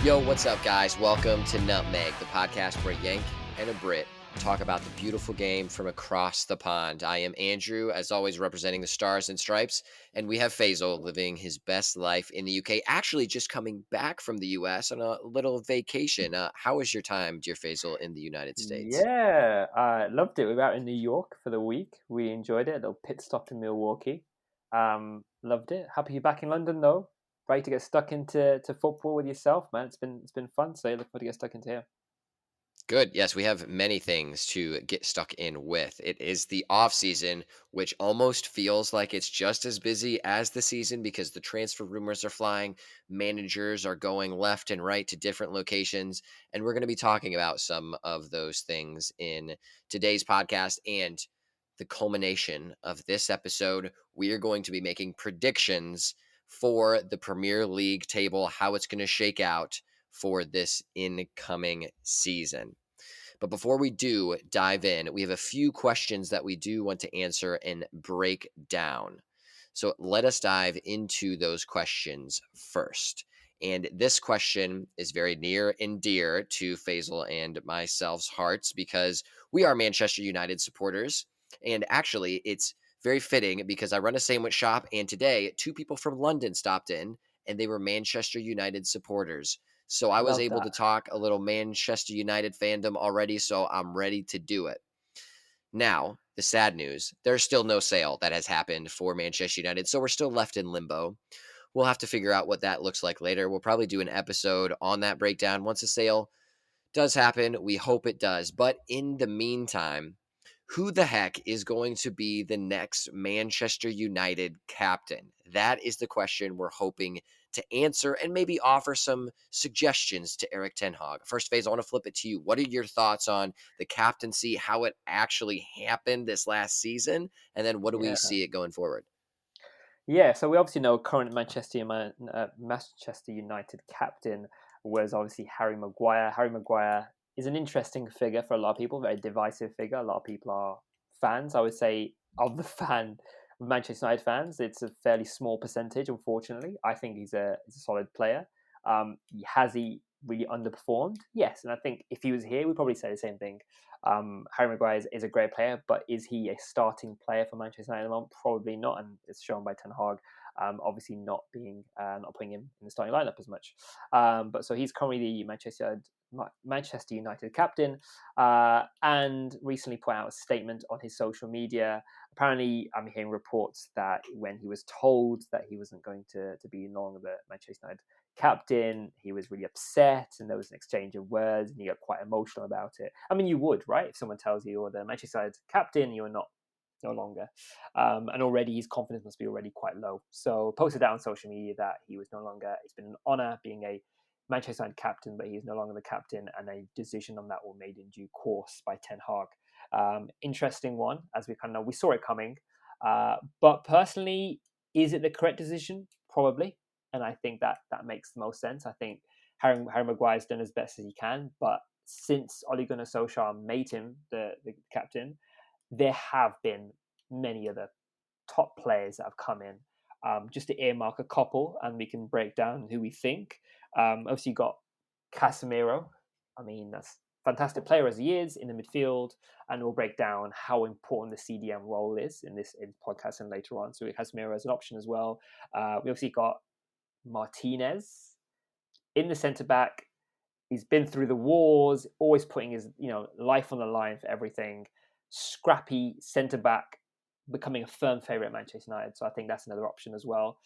Yo, what's up, guys? Welcome to Nutmegged, the podcast where Yank and a Brit talk about the beautiful game from across the pond. I am Andrew, as always, representing the Stars and Stripes, and we have Faisal living his best life in the UK, actually just coming back from the US on a little vacation. How was your time, dear Faisal, in the United States? Yeah, I loved it. We were out in New York for the week. We enjoyed it. A little pit stop in Milwaukee. Loved it. Happy you're back in London though. Ready to get stuck into football with yourself, man. It's been fun. So look forward to get stuck into here. Good. Yes, we have many things to get stuck in with. It is the off season, which almost feels like it's just as busy as the season because the transfer rumors are flying, managers are going left and right to different locations, and we're going to be talking about some of those things in today's podcast and the culmination of this episode. We are going to be making predictions for the Premier League table, how it's going to shake out for this incoming season. But before we do dive in, we have a few questions that we do want to answer and break down. So let us dive into those questions first. And this question is very near and dear to Faisal and myself's hearts because we are Manchester United supporters. And actually, it's very fitting because I run a sandwich shop, and today, two people from London stopped in, and they were Manchester United supporters. So I was Love able that. to talk a little Manchester United fandom already, so I'm ready to do it. Now, the sad news, there's still no sale that has happened for Manchester United, so we're still left in limbo. We'll have to figure out what that looks like later. We'll probably do an episode on that breakdown once a sale does happen. We hope it does. But in the meantime, who the heck is going to be the next Manchester United captain? That is the question we're hoping to answer and maybe offer some suggestions to Eric Ten Hag. First phase, I want to flip it to you. What are your thoughts on the captaincy, how it actually happened this last season, and then what do we Yeah. see it going forward? Yeah, so we obviously know current Manchester United captain was obviously Harry Maguire. Harry Maguire is an interesting figure for a lot of people, very divisive figure. A lot of people are fans. I would say of the fan of Manchester United fans, it's a fairly small percentage. Unfortunately, I think he's a solid player. Has he really underperformed? Yes, and I think if he was here, we'd probably say the same thing. Harry Maguire is a great player, but is he a starting player for Manchester United at the moment? Probably not, and it's shown by Ten Hag. Obviously, not putting him in the starting lineup as much. But so he's currently the Manchester United captain, and recently put out a statement on his social media. Apparently, I'm hearing reports that when he was told that he wasn't going to be no longer the Manchester United captain, he was really upset, and there was an exchange of words, and he got quite emotional about it. I mean, you would, right? If someone tells you you're the Manchester United captain, you're not no longer, and already his confidence must be already quite low. So posted out on social media that he was no longer. It's been an honour being a Manchester United captain, but he is no longer the captain, and a decision on that will be made in due course by Ten Hag. Interesting one, as we kind of know, we saw it coming. But personally, is it the correct decision? Probably, and I think that makes the most sense. I think Harry Maguire's done as best as he can, but since Ole Gunnar Solskjaer made him the captain, there have been many other top players that have come in. Just to earmark a couple, and we can break down who we think. Obviously, you got Casemiro. I mean, that's a fantastic player as he is in the midfield, and we'll break down how important the CDM role is in this podcast and later on. So Casemiro as an option as well. We obviously got Martinez in the centre back. He's been through the wars, always putting his life on the line for everything. Scrappy centre back, becoming a firm favourite at Manchester United. So I think that's another option as well.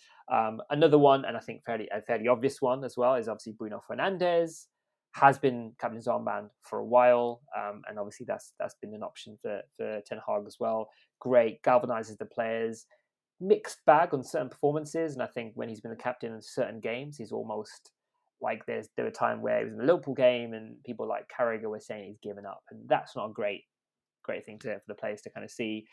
Another one, and I think a fairly obvious one as well, is obviously Bruno Fernandes. Has been captain's armband for a while, and obviously that's been an option for Ten Hag as well. Great, galvanises the players. Mixed bag on certain performances, and I think when he's been the captain in certain games, he's almost like there were a time where it was in the Liverpool game, and people like Carragher were saying he's given up, and that's not a great thing for the players to kind of see.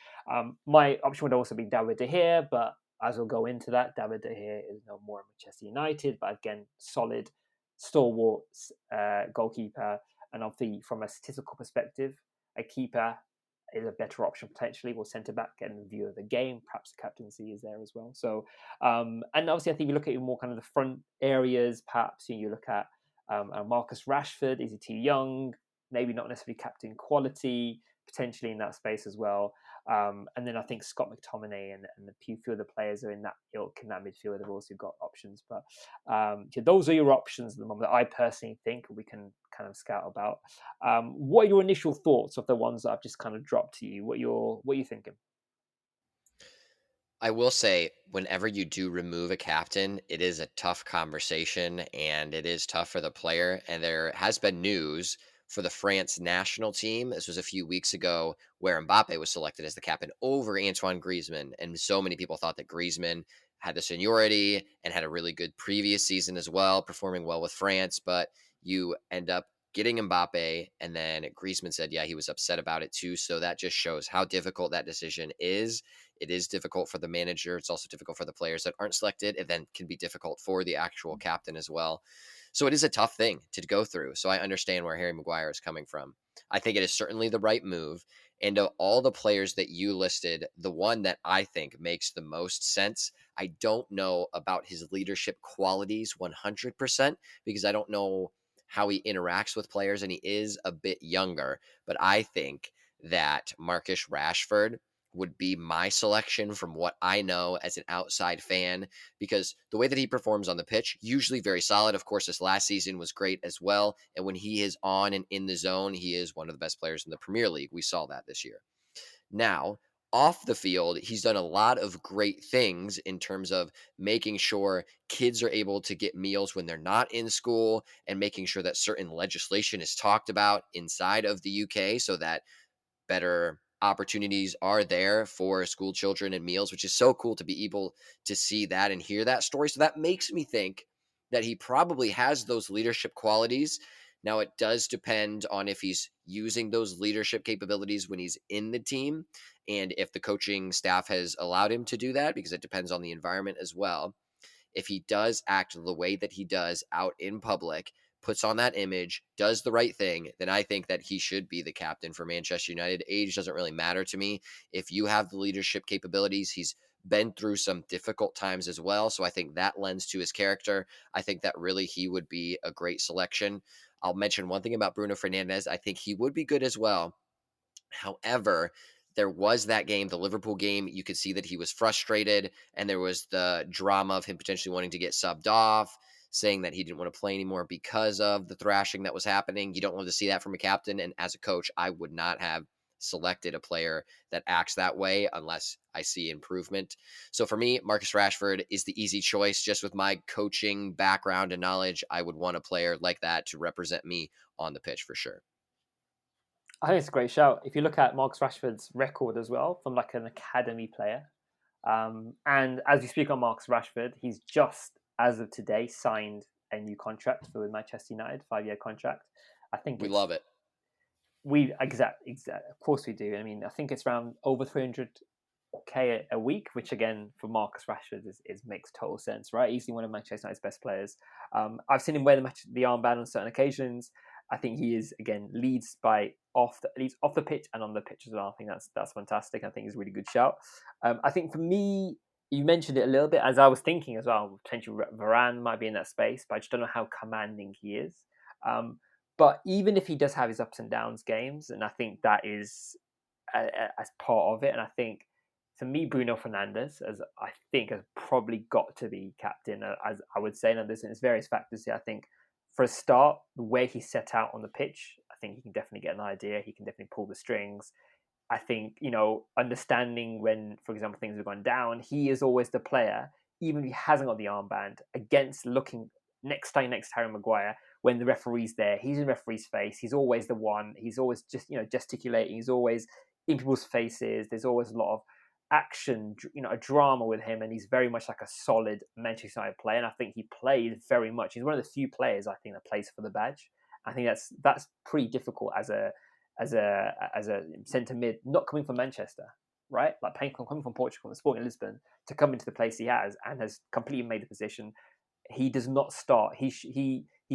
My option would also be David De Gea, but as we'll go into that, David De Gea is no more at Manchester United, but again, solid, stalwart goalkeeper, and obviously from a statistical perspective, a keeper is a better option potentially, or centre back getting the view of the game. Perhaps the captaincy is there as well. So, and obviously, I think you look at more kind of the front areas. Perhaps you look at And Marcus Rashford, is he too young? Maybe not necessarily captain quality, potentially in that space as well. And then I think Scott McTominay and a few of the players are in that ilk in that midfield have also got options. But those are your options at the moment that I personally think we can kind of scout about. What are your initial thoughts of the ones that I've just kind of dropped to you? What are you thinking? I will say, whenever you do remove a captain, it is a tough conversation and it is tough for the player. And there has been news for the France national team. This was a few weeks ago where Mbappe was selected as the captain over Antoine Griezmann. And so many people thought that Griezmann had the seniority and had a really good previous season as well, performing well with France. But you end up getting Mbappe, and then Griezmann said, yeah, he was upset about it too. So that just shows how difficult that decision is. It is difficult for the manager. It's also difficult for the players that aren't selected. It then can be difficult for the actual captain as well. So it is a tough thing to go through. So I understand where Harry Maguire is coming from. I think it is certainly the right move. And of all the players that you listed, the one that I think makes the most sense, I don't know about his leadership qualities 100% because I don't know how he interacts with players and he is a bit younger. But I think that Marcus Rashford would be my selection from what I know as an outside fan because the way that he performs on the pitch, usually very solid. Of course, this last season was great as well. And when he is on and in the zone, he is one of the best players in the Premier League. We saw that this year. Now, off the field, he's done a lot of great things in terms of making sure kids are able to get meals when they're not in school and making sure that certain legislation is talked about inside of the UK so that better opportunities are there for school children and meals, which is so cool to be able to see that and hear that story. So that makes me think that he probably has those leadership qualities. Now, it does depend on if he's using those leadership capabilities when he's in the team and if the coaching staff has allowed him to do that, because it depends on the environment as well. If he does act the way that he does out in public, puts on that image, does the right thing, then I think that he should be the captain for Manchester United. Age doesn't really matter to me. If you have the leadership capabilities, he's been through some difficult times as well. So I think that lends to his character. I think that really he would be a great selection. I'll mention one thing about Bruno Fernandes. I think he would be good as well. However, there was that game, the Liverpool game. You could see that he was frustrated, and there was the drama of him potentially wanting to get subbed off, saying that he didn't want to play anymore because of the thrashing that was happening. You don't want to see that from a captain. And as a coach, I would not have selected a player that acts that way unless I see improvement. So for me, Marcus Rashford is the easy choice. Just with my coaching background and knowledge, I would want a player like that to represent me on the pitch for sure. I think it's a great shout. If you look at Marcus Rashford's record as well, from like an academy player, and as you speak on Marcus Rashford, he's just as of today signed a new contract for Manchester United, 5-year contract. I think We it's love it. we exact. Of course we do. I mean, I think it's around over 300K a week, which again for Marcus Rashford is makes total sense, right? Easily one of Manchester United's best players. I've seen him wear the armband on certain occasions. I think he is again leads off the pitch and on the pitch as well. I think that's fantastic. I think he's a really good shout. I think for me, you mentioned it a little bit as I was thinking as well. Potentially Varane might be in that space, but I just don't know how commanding he is. But even if he does have his ups and downs games, and I think that is as part of it, and I think for me, Bruno Fernandes, as I think, has probably got to be captain, as I would say. Now, there's various factors here. I think for a start, the way he's set out on the pitch, I think he can definitely get an idea. He can definitely pull the strings. I think, understanding when, for example, things have gone down, he is always the player, even if he hasn't got the armband, against looking next to Harry Maguire, when the referee's there, he's in the referee's face. He's always the one. He's always just, gesticulating. He's always in people's faces. There's always a lot of action, a drama with him, and he's very much like a solid Manchester United player. And I think he plays very much. He's one of the few players I think that plays for the badge. I think that's pretty difficult as a centre mid, not coming from Manchester, right? Like coming from Portugal, the Sporting Lisbon, to come into the place he has and has completely made the position. He does not start. He's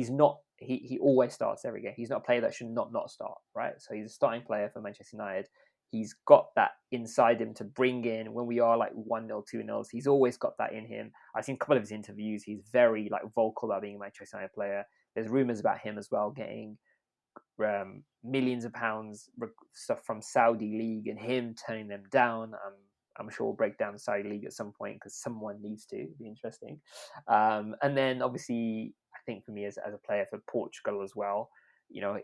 not. He always starts every game. He's not a player that should not start, right? So he's a starting player for Manchester United. He's got that inside him to bring in when we are like 1-0, 2-0. He's always got that in him. I've seen a couple of his interviews. He's very like vocal about being a Manchester United player. There's rumors about him as well getting millions of pounds stuff from Saudi league and him turning them down. I'm sure we'll break down the Saudi league at some point because someone needs to. It'd be interesting. And then obviously, I think for me as a player for Portugal as well, you know,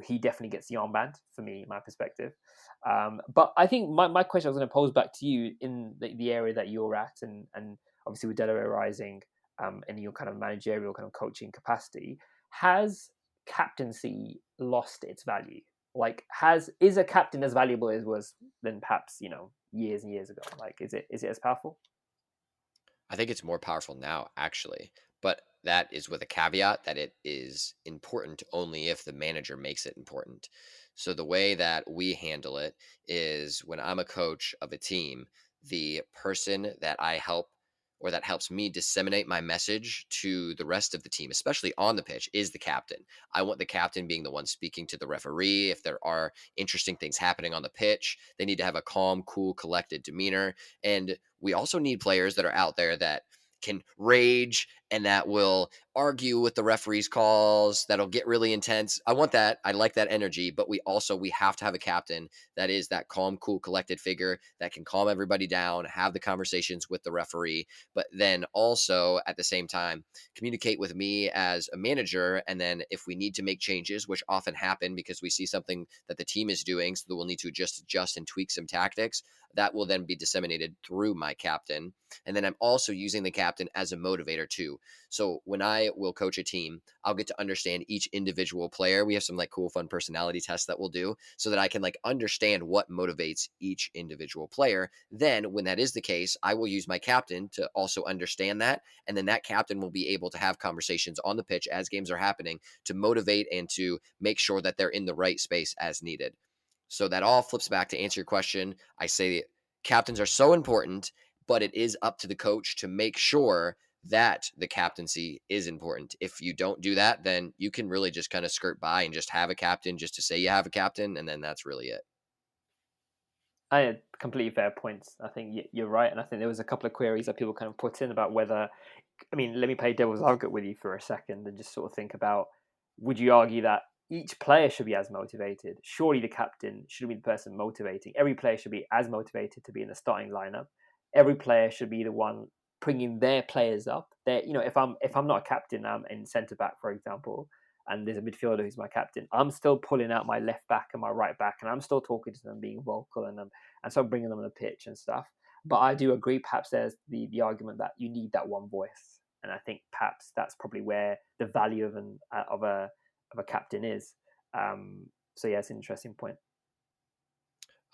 he definitely gets the armband for me, my perspective. But I think my question I was going to pose back to you in the area that you're at, and obviously with Delaware Rising, in your kind of managerial kind of coaching capacity, has captaincy lost its value? Like, has is a captain as valuable as was than perhaps years and years ago? Like, is it as powerful? I think it's more powerful now, actually. But that is with a caveat that it is important only if the manager makes it important. So the way that we handle it is when I'm a coach of a team, the person that I help or that helps me disseminate my message to the rest of the team, especially on the pitch, is the captain. I want the captain being the one speaking to the referee. If there are interesting things happening on the pitch, they need to have a calm, cool, collected demeanor. And we also need players that are out there that can rage and that will argue with the referee's calls, that'll get really intense. I want that. I like that energy, but we have to have a captain that is that calm, cool, collected figure that can calm everybody down, have the conversations with the referee, but then also at the same time communicate with me as a manager. And then if we need to make changes, which often happen because we see something that the team is doing, so that we'll need to just adjust and tweak some tactics, that will then be disseminated through my captain. And then I'm also using the captain as a motivator too. So when I will coach a team, I'll get to understand each individual player. We have some like cool, fun personality tests that we'll do so that I can like understand what motivates each individual player. Then, when that is the case, I will use my captain to also understand that. And then that captain will be able to have conversations on the pitch as games are happening to motivate and to make sure that they're in the right space as needed. So that all flips back to answer your question. I say captains are so important, but it is up to the coach to make sure that the captaincy is important. If you don't do that, then you can really just kind of skirt by and just have a captain just to say you have a captain, and then that's really it. I had completely fair points. I think you're right, and I think there was a couple of queries that people kind of put in about whether. I mean, let me play devil's advocate with you for a second and just sort of think about: would you argue that each player should be as motivated? Surely the captain should be the person motivating. Every player should be as motivated to be in the starting lineup. Every player should be the one bringing their players up. If I'm not a captain, I'm in centre back, for example, and there's a midfielder who's my captain, I'm still pulling out my left back and my right back, and I'm still talking to them, being vocal, and so bringing them on the pitch and stuff. But I do agree. Perhaps there's the argument that you need that one voice, and I think perhaps that's probably where the value of a captain is. So yeah, it's an interesting point.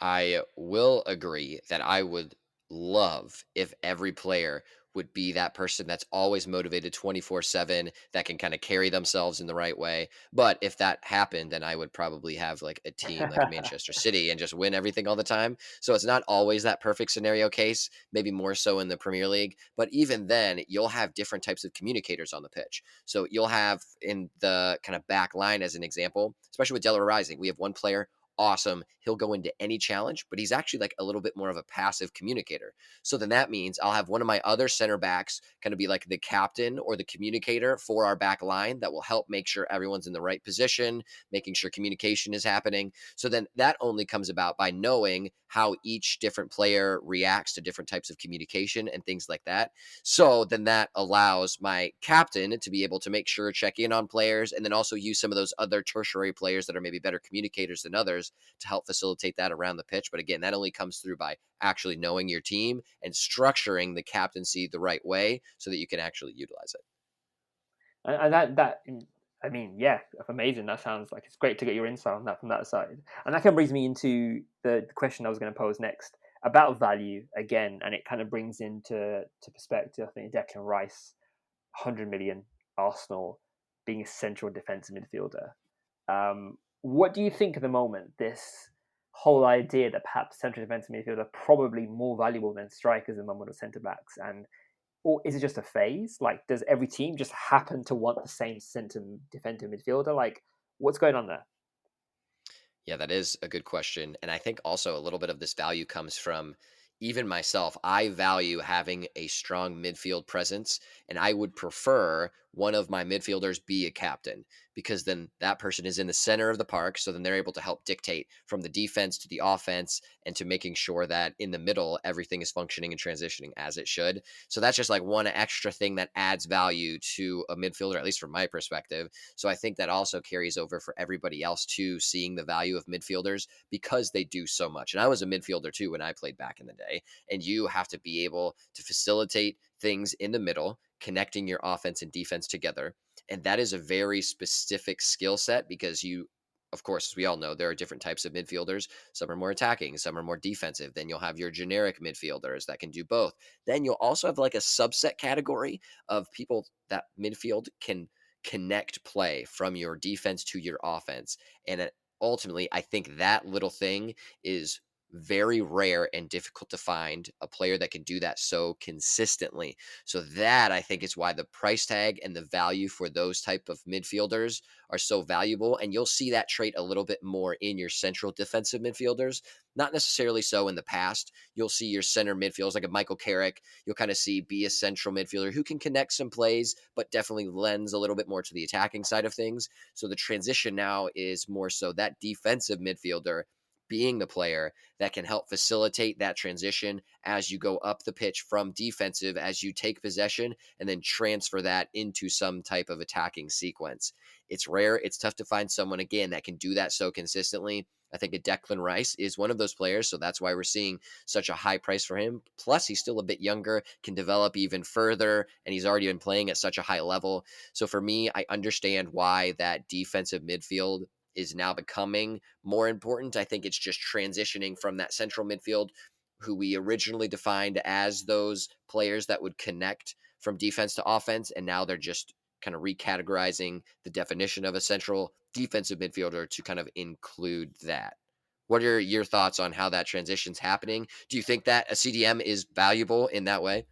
I will agree that I would love if every player would be that person that's always motivated 24/7, that can kind of carry themselves in the right way. But if that happened, then I would probably have like a team like Manchester City and just win everything all the time. So it's not always that perfect scenario case, maybe more so in the Premier League. But even then, you'll have different types of communicators on the pitch. So you'll have in the kind of back line, as an example, especially with Delaware Rising, we have one player awesome. He'll go into any challenge, but he's actually like a little bit more of a passive communicator. So then that means I'll have one of my other center backs kind of be like the captain or the communicator for our back line that will help make sure everyone's in the right position, making sure communication is happening. So then that only comes about by knowing how each different player reacts to different types of communication and things like that. So then that allows my captain to be able to make sure check in on players and then also use some of those other tertiary players that are maybe better communicators than others to help facilitate that around the pitch. But again, that only comes through by actually knowing your team and structuring the captaincy the right way so that you can actually utilize it. And that I mean, yeah, amazing. That sounds like it's great to get your insight on that from that side. And that kind of brings me into the question I was going to pose next about value again, and it kind of brings into perspective. I think Declan Rice, 100 million, Arsenal, being a central defensive midfielder. What do you think at the moment? This whole idea that perhaps central defensive midfielders are probably more valuable than strikers in the moment of centre backs, and or is it just a phase? Like, does every team just happen to want the same centre defensive midfielder? Like, what's going on there? Yeah, that is a good question. And I think also a little bit of this value comes from even myself. I value having a strong midfield presence, and I would prefer one of my midfielders be a captain, because then that person is in the center of the park. So then they're able to help dictate from the defense to the offense and to making sure that in the middle, everything is functioning and transitioning as it should. So that's just like one extra thing that adds value to a midfielder, at least from my perspective. So I think that also carries over for everybody else too, seeing the value of midfielders because they do so much. And I was a midfielder too when I played back in the day. And you have to be able to facilitate things in the middle, connecting your offense and defense together. And that is a very specific skill set because of course, as we all know, there are different types of midfielders. Some are more attacking, some are more defensive. Then you'll have your generic midfielders that can do both. Then you'll also have like a subset category of people that midfield can connect play from your defense to your offense. And ultimately, I think that little thing is very rare and difficult to find a player that can do that so consistently. So that I think is why the price tag and the value for those type of midfielders are so valuable. And you'll see that trait a little bit more in your central defensive midfielders. Not necessarily so in the past. You'll see your center midfielders like a Michael Carrick. You'll kind of see be a central midfielder who can connect some plays, but definitely lends a little bit more to the attacking side of things. So the transition now is more so that defensive midfielder being the player that can help facilitate that transition as you go up the pitch from defensive, as you take possession, and then transfer that into some type of attacking sequence. It's rare. It's tough to find someone, again, that can do that so consistently. I think a Declan Rice is one of those players, so that's why we're seeing such a high price for him. Plus, he's still a bit younger, can develop even further, and he's already been playing at such a high level. So for me, I understand why that defensive midfield is now becoming more important. I think it's just transitioning from that central midfield, who we originally defined as those players that would connect from defense to offense. And now they're just kind of recategorizing the definition of a central defensive midfielder to kind of include that. What are your thoughts on how that transition's happening? Do you think that a CDM is valuable in that way?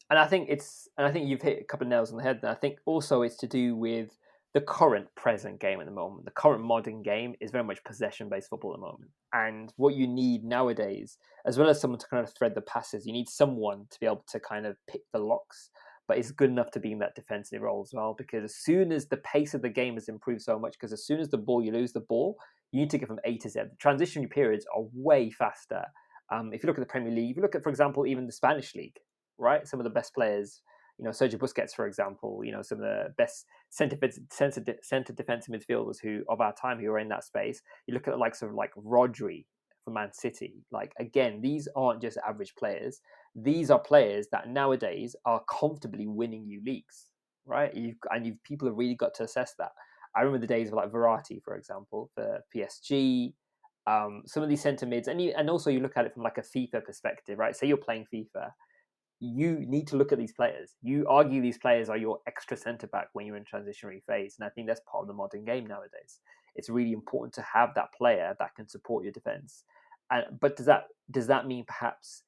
And I think you've hit a couple of nails on the head. And I think also it's to do with the current present game at the moment. The current modern game is very much possession based football at the moment. And what you need nowadays, as well as someone to kind of thread the passes, you need someone to be able to kind of pick the locks, but it's good enough to be in that defensive role as well. Because as soon as the pace of the game has improved so much, because as soon as you lose the ball, you need to get from A to Z. The transition periods are way faster. If you look at the Premier League, if you look at, for example, even the Spanish league, right? Some of the best players, Sergio Busquets, for example, some of the best center defensive midfielders who of our time who are in that space. You look at the likes of like Rodri for Man City. Like again, these aren't just average players. These are players that nowadays are comfortably winning you leagues, right? People have really got to assess that. I remember the days of like Verratti, for example, for PSG. Some of these centre mids, and also you look at it from like a FIFA perspective, right? Say you're playing FIFA, you need to look at these players. You argue these players are your extra centre back when you're in transitionary phase, and I think that's part of the modern game nowadays. It's really important to have that player that can support your defense. But does that mean perhaps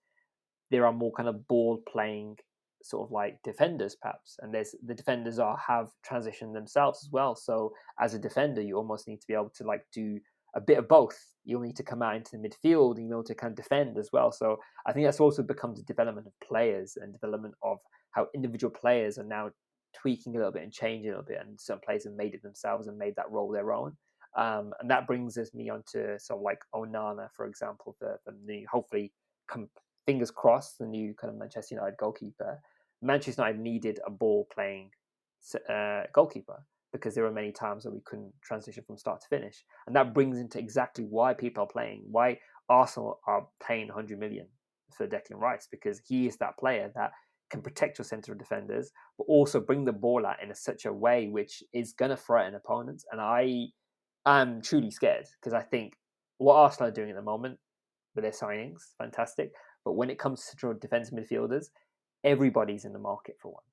there are more kind of ball playing sort of like defenders perhaps, and there's the defenders have transitioned themselves as well. So as a defender, you almost need to be able to like do a bit of both. You'll need to come out into the midfield and you'll be able to kind of defend as well. So I think that's also becomes the development of players and development of how individual players are now tweaking a little bit and changing a little bit, and some players have made it themselves and made that role their own. And that brings me on to sort of like Onana, for example, the new, hopefully, fingers crossed, the new kind of Manchester United goalkeeper. Manchester United needed a ball playing goalkeeper because there were many times that we couldn't transition from start to finish. And that brings into exactly why people are playing, why Arsenal are paying 100 million for Declan Rice, because he is that player that can protect your centre of defenders, but also bring the ball out in such a way which is going to threaten opponents. And I am truly scared because I think what Arsenal are doing at the moment with their signings, fantastic. But when it comes to defensive midfielders, everybody's in the market for one.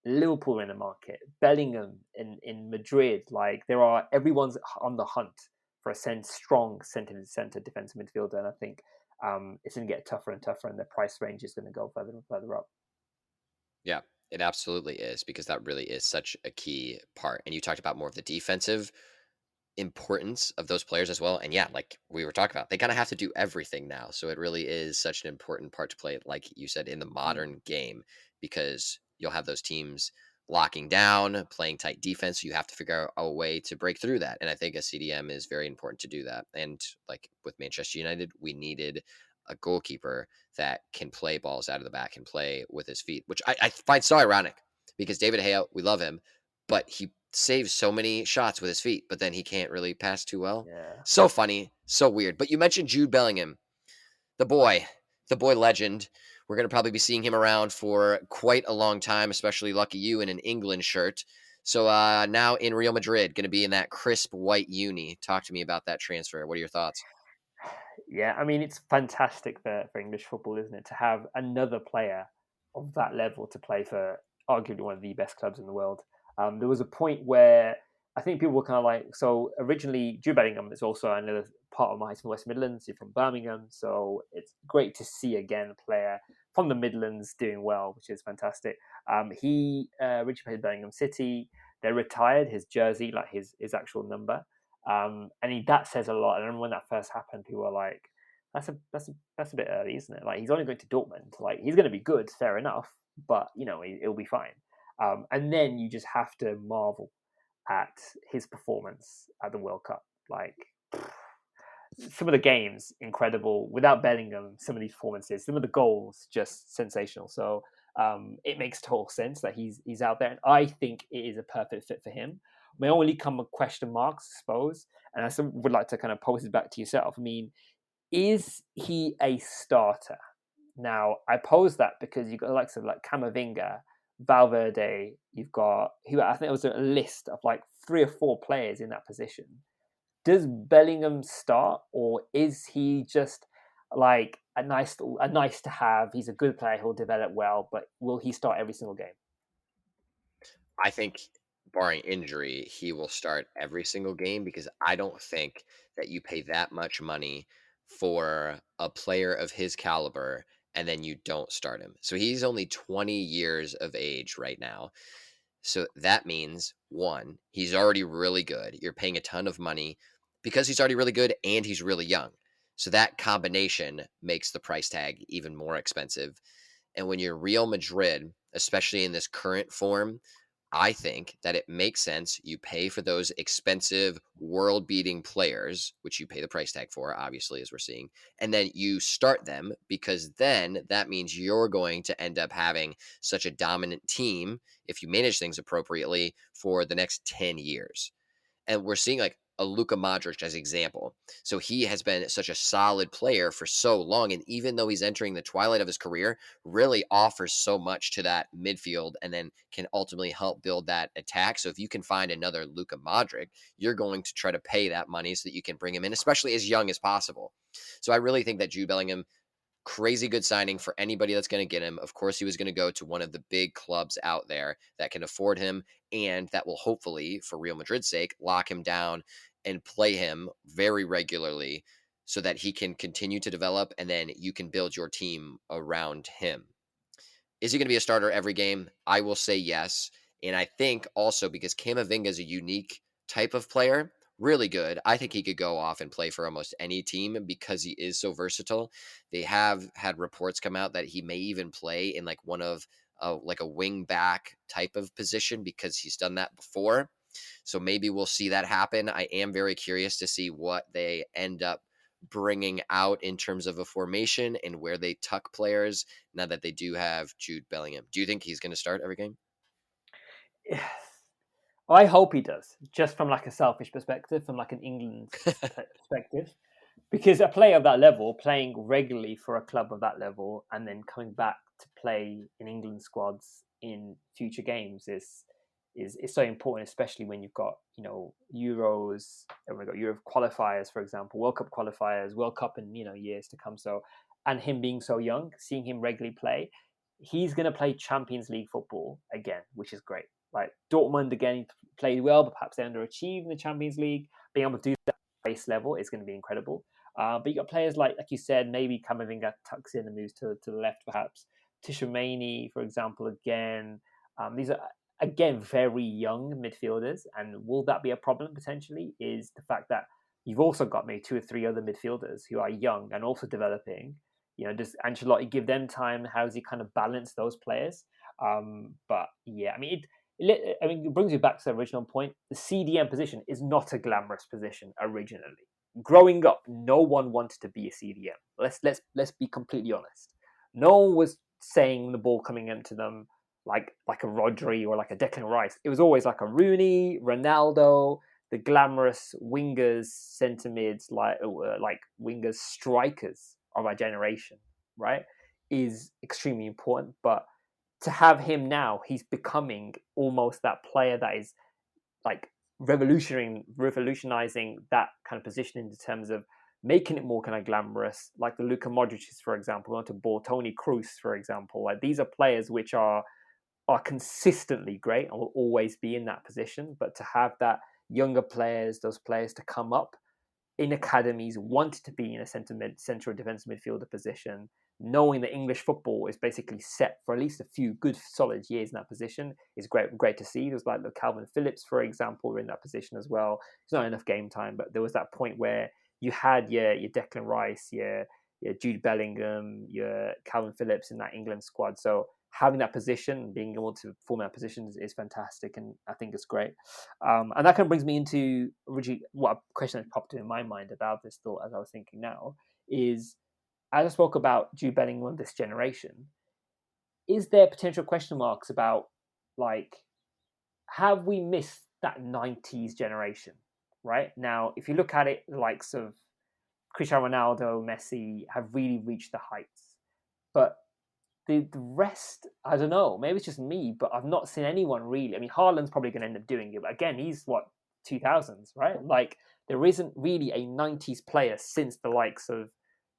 Liverpool in the market, Bellingham in Madrid. Like everyone's on the hunt for a strong centre defensive midfielder, and I think it's going to get tougher and tougher, and the price range is going to go further and further up. Yeah, it absolutely is because that really is such a key part. And you talked about more of the defensive importance of those players as well. And yeah, like we were talking about, they kind of have to do everything now. So it really is such an important part to play, like you said, in the Mm. modern game, because you'll have those teams locking down, playing tight defense. So you have to figure out a way to break through that. And I think a CDM is very important to do that. And like with Manchester United, we needed a goalkeeper that can play balls out of the back and play with his feet, which I find so ironic because David Gea, we love him, but he saves so many shots with his feet, but then he can't really pass too well. Yeah. So funny, so weird. But you mentioned Jude Bellingham, the boy, the boy legend. We're going to probably be seeing him around for quite a long time, especially lucky you in an England shirt. So now in Real Madrid, going to be in that crisp white uni. Talk to me about that transfer. What are your thoughts? Yeah, I mean, it's fantastic for English football, isn't it, to have another player of that level to play for arguably one of the best clubs in the world. There was a point where I think people were kind of like, so originally, Jude Bellingham is also another part of my from West Midlands. He's from Birmingham, so it's great to see again a player from the Midlands doing well, which is fantastic. He originally played Birmingham City. They retired his jersey, like his actual number. That says a lot. And I remember when that first happened, people were like, "That's a bit early, isn't it? Like he's only going to Dortmund. Like he's going to be good, fair enough, but it'll be fine." And then you just have to marvel at his performance at the World Cup. Like some of the games incredible. Without Bellingham, some of these performances, some of the goals just sensational. So it makes total sense that he's out there, and I think it is a perfect fit for him. My only come question marks, I suppose, and I would like to kind of pose it back to yourself. I mean, is he a starter? Now, I pose that because you've got the likes of like Camavinga, Valverde, you've got who I think it was a list of like 3 or 4 players in that position. Does Bellingham start, or is he just like a nice to have? He's a good player, he'll develop well, but will he start every single game? I think, barring injury, he will start every single game because I don't think that you pay that much money for a player of his caliber and then you don't start him. So he's only 20 years of age right now. So that means one, he's already really good. You're paying a ton of money because he's already really good and he's really young. So that combination makes the price tag even more expensive. And when you're Real Madrid, especially in this current form, I think that it makes sense. You pay for those expensive, world beating players, which you pay the price tag for, obviously, as we're seeing, and then you start them because then that means you're going to end up having such a dominant team if you manage things appropriately for the next 10 years. And we're seeing like a Luka Modric as example. So he has been such a solid player for so long. And even though he's entering the twilight of his career, really offers so much to that midfield and then can ultimately help build that attack. So if you can find another Luka Modric, you're going to try to pay that money so that you can bring him in, especially as young as possible. So I really think that Jude Bellingham, crazy good signing for anybody that's going to get him. Of course, he was going to go to one of the big clubs out there that can afford him and that will hopefully, for Real Madrid's sake, lock him down and play him very regularly so that he can continue to develop and then you can build your team around him. Is he going to be a starter every game? I will say yes. And I think also because Camavinga is a unique type of player, really good. I think he could go off and play for almost any team because he is so versatile. They have had reports come out that he may even play in like one of like a wing back type of position because he's done that before. So maybe we'll see that happen. I am very curious to see what they end up bringing out in terms of a formation and where they tuck players now that they do have Jude Bellingham. Do you think he's going to start every game? I hope he does, just from like a selfish perspective, from like an England perspective, because a player of that level, playing regularly for a club of that level, and then coming back to play in England squads in future games is so important, especially when you've got Euros, and we've got Euro qualifiers, for example, World Cup qualifiers, World Cup in years to come. So, and him being so young, seeing him regularly play, he's going to play Champions League football again, which is great. Like Dortmund again played well, but perhaps they underachieved in the Champions League. Being able to do that base level is going to be incredible. But you got players like you said, maybe Camavinga tucks in and moves to the left, perhaps. Tishomani, for example, again. These are again very young midfielders, and will that be a problem potentially? Is the fact that you've also got maybe 2 or 3 other midfielders who are young and also developing. Does Ancelotti give them time? How does he kind of balance those players? But yeah, I mean, I mean, it brings you back to the original point. The CDM position is not a glamorous position originally. Growing up, no one wanted to be a CDM. Let's be completely honest. No one was saying the ball coming into them like a Rodri or like a Declan Rice. It was always like a Rooney, Ronaldo, the glamorous wingers, centre mids, like wingers, strikers of our generation, right? Is extremely important. But to have him now, he's becoming almost that player that is like revolutionizing that kind of position in terms of making it more kind of glamorous, like the Luka Modric's, for example, or to ball Tony Cruz, for example. Like these are players which are consistently great and will always be in that position. But to have that younger players, those players to come up in academies, wanted to be in a central defensive midfielder position, knowing that English football is basically set for at least a few good solid years in that position is great to see. There's like the Calvin Phillips, for example, were in that position as well. It's not enough game time, but there was that point where you had your Declan Rice, your Jude Bellingham, your Calvin Phillips in that England squad. So having that position, being able to form that position is fantastic, and I think it's great. And that kind of brings me into originally what a question that popped in my mind about this thought as I was thinking now is, as I spoke about Jude Bellingham of this generation, is there potential question marks about like have we missed that 90s generation? Right now, if you look at it, the likes of Cristiano Ronaldo, Messi have really reached the heights, but the rest, I don't know. Maybe it's just me, but I've not seen anyone really. I mean, Haaland's probably going to end up doing it, but again, he's what 2000s, right? Like there isn't really a 90s player since the likes of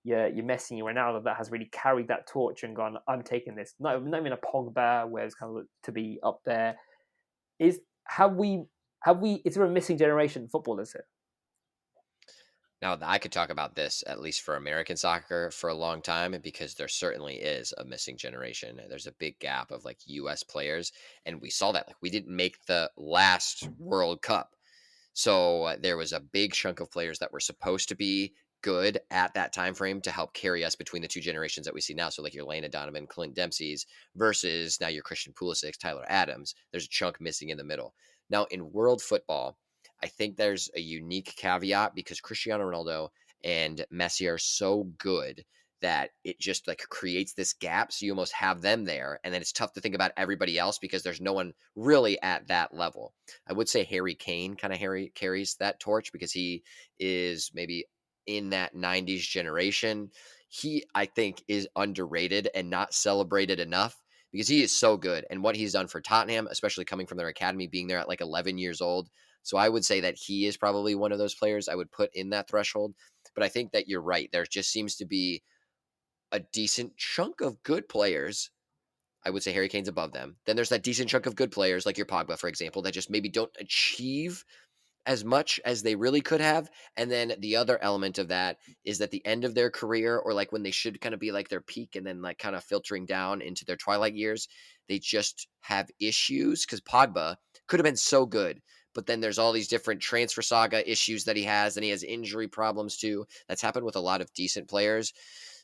your Messi, your Ronaldo that has really carried that torch and gone, I'm taking this. Not even a Pogba, where it's kind of to be up there. Is have we? Is there a missing generation in football? Is it? Now, I could talk about this at least for American soccer for a long time because there certainly is a missing generation. There's a big gap of like US players, and we saw that. Like, we didn't make the last World Cup. So there was a big chunk of players that were supposed to be good at that time frame to help carry us between the two generations that we see now. So like your Lena Donovan, Clint Dempsey's versus now your Christian Pulisic, Tyler Adams. There's a chunk missing in the middle. Now in world football, I think there's a unique caveat because Cristiano Ronaldo and Messi are so good that it just like creates this gap. So you almost have them there. And then it's tough to think about everybody else because there's no one really at that level. I would say Harry Kane kind of carries that torch because he is maybe in that 90s generation. He, I think, is underrated and not celebrated enough because he is so good. And what he's done for Tottenham, especially coming from their academy, being there at like 11 years old. So I would say that he is probably one of those players I would put in that threshold. But I think that you're right. There just seems to be a decent chunk of good players. I would say Harry Kane's above them. Then there's that decent chunk of good players like your Pogba, for example, that just maybe don't achieve as much as they really could have. And then the other element of that is that the end of their career, or like when they should kind of be like their peak and then like kind of filtering down into their twilight years, they just have issues because Pogba could have been so good. But then there's all these different transfer saga issues that he has, and he has injury problems too. That's happened with a lot of decent players.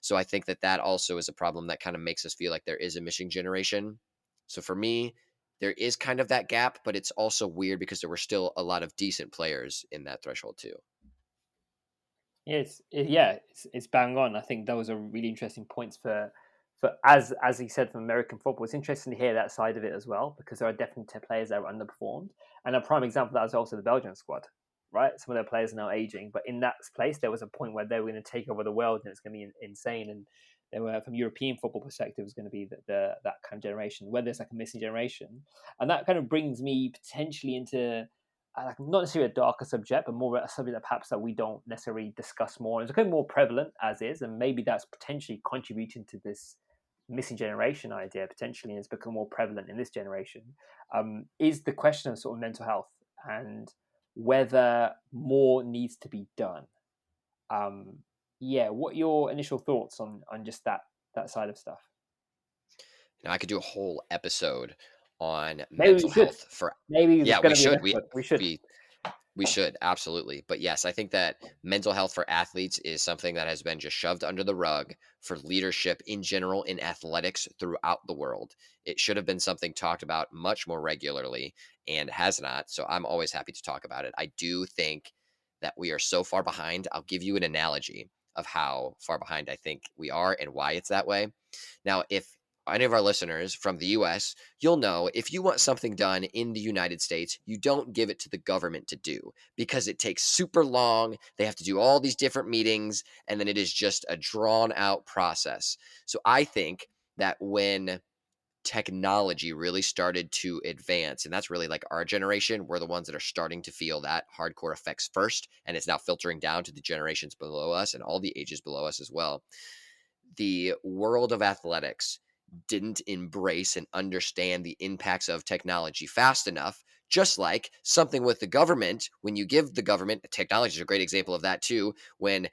So I think that that also is a problem that kind of makes us feel like there is a missing generation. So for me, there is kind of that gap, but it's also weird because there were still a lot of decent players in that threshold too. It's bang on. I think those are really interesting points for as he said from American football. It's interesting to hear that side of it as well because there are definitely players that are underperformed, and a prime example of that is also the Belgian squad. Right, some of their players are now aging, but in that place there was a point where they were going to take over the world and it's going to be insane. And they were, from European football perspective, was going to be that kind of generation where there's like a missing generation, and that kind of brings me potentially into like not necessarily a darker subject, but more a subject that perhaps that we don't necessarily discuss more. It's becoming more prevalent as is, and maybe that's potentially contributing to this missing generation idea potentially, and it's become more prevalent in this generation. Is the question of sort of mental health and whether more needs to be done. Um, yeah, what are your initial thoughts on just that side of stuff? Now I could do a whole episode on Maybe we mental should. health for Maybe there's yeah, going we to be an should. episode. We should. We We should, absolutely. But yes, I think that mental health for athletes is something that has been just shoved under the rug for leadership in general in athletics throughout the world. It should have been something talked about much more regularly and has not. So I'm always happy to talk about it. I do think that we are so far behind. I'll give you an analogy of how far behind I think we are and why it's that way. Now, if any of our listeners from the US, you'll know if you want something done in the United States, you don't give it to the government to do because it takes super long. They have to do all these different meetings, and then it is just a drawn out process. So I think that when technology really started to advance, and that's really like our generation, we're the ones that are starting to feel that hardcore effects first, and it's now filtering down to the generations below us and all the ages below us as well. The world of athletics didn't embrace and understand the impacts of technology fast enough. Just like something with the government, when you give the government, technology is a great example of that too. When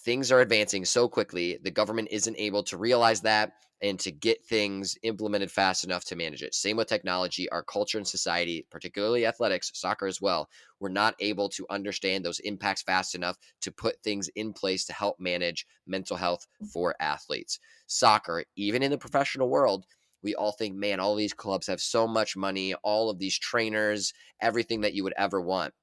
things are advancing so quickly, the government isn't able to realize that and to get things implemented fast enough to manage it. Same with technology, our culture and society, particularly athletics, soccer as well. We're not able to understand those impacts fast enough to put things in place to help manage mental health for athletes. Soccer, even in the professional world, we all think, man, all these clubs have so much money, all of these trainers, everything that you would ever want,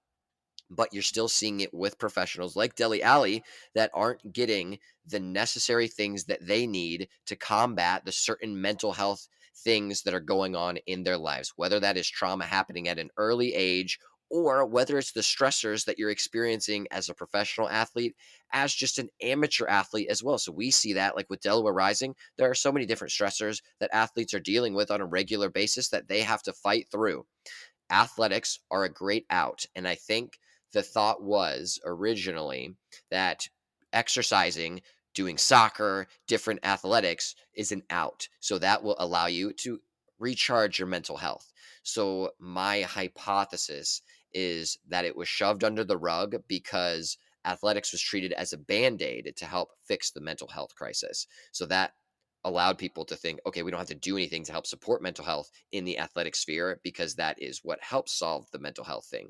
but you're still seeing it with professionals like Deli Ali that aren't getting the necessary things that they need to combat the certain mental health things that are going on in their lives, whether that is trauma happening at an early age or whether it's the stressors that you're experiencing as a professional athlete, as just an amateur athlete as well. So we see that, like with Delaware Rising, there are so many different stressors that athletes are dealing with on a regular basis that they have to fight through. Athletics are a great out. And I think the thought was originally that exercising, doing soccer, different athletics is an out. So that will allow you to recharge your mental health. So my hypothesis is that it was shoved under the rug because athletics was treated as a band-aid to help fix the mental health crisis. So that allowed people to think, okay, we don't have to do anything to help support mental health in the athletic sphere because that is what helps solve the mental health thing.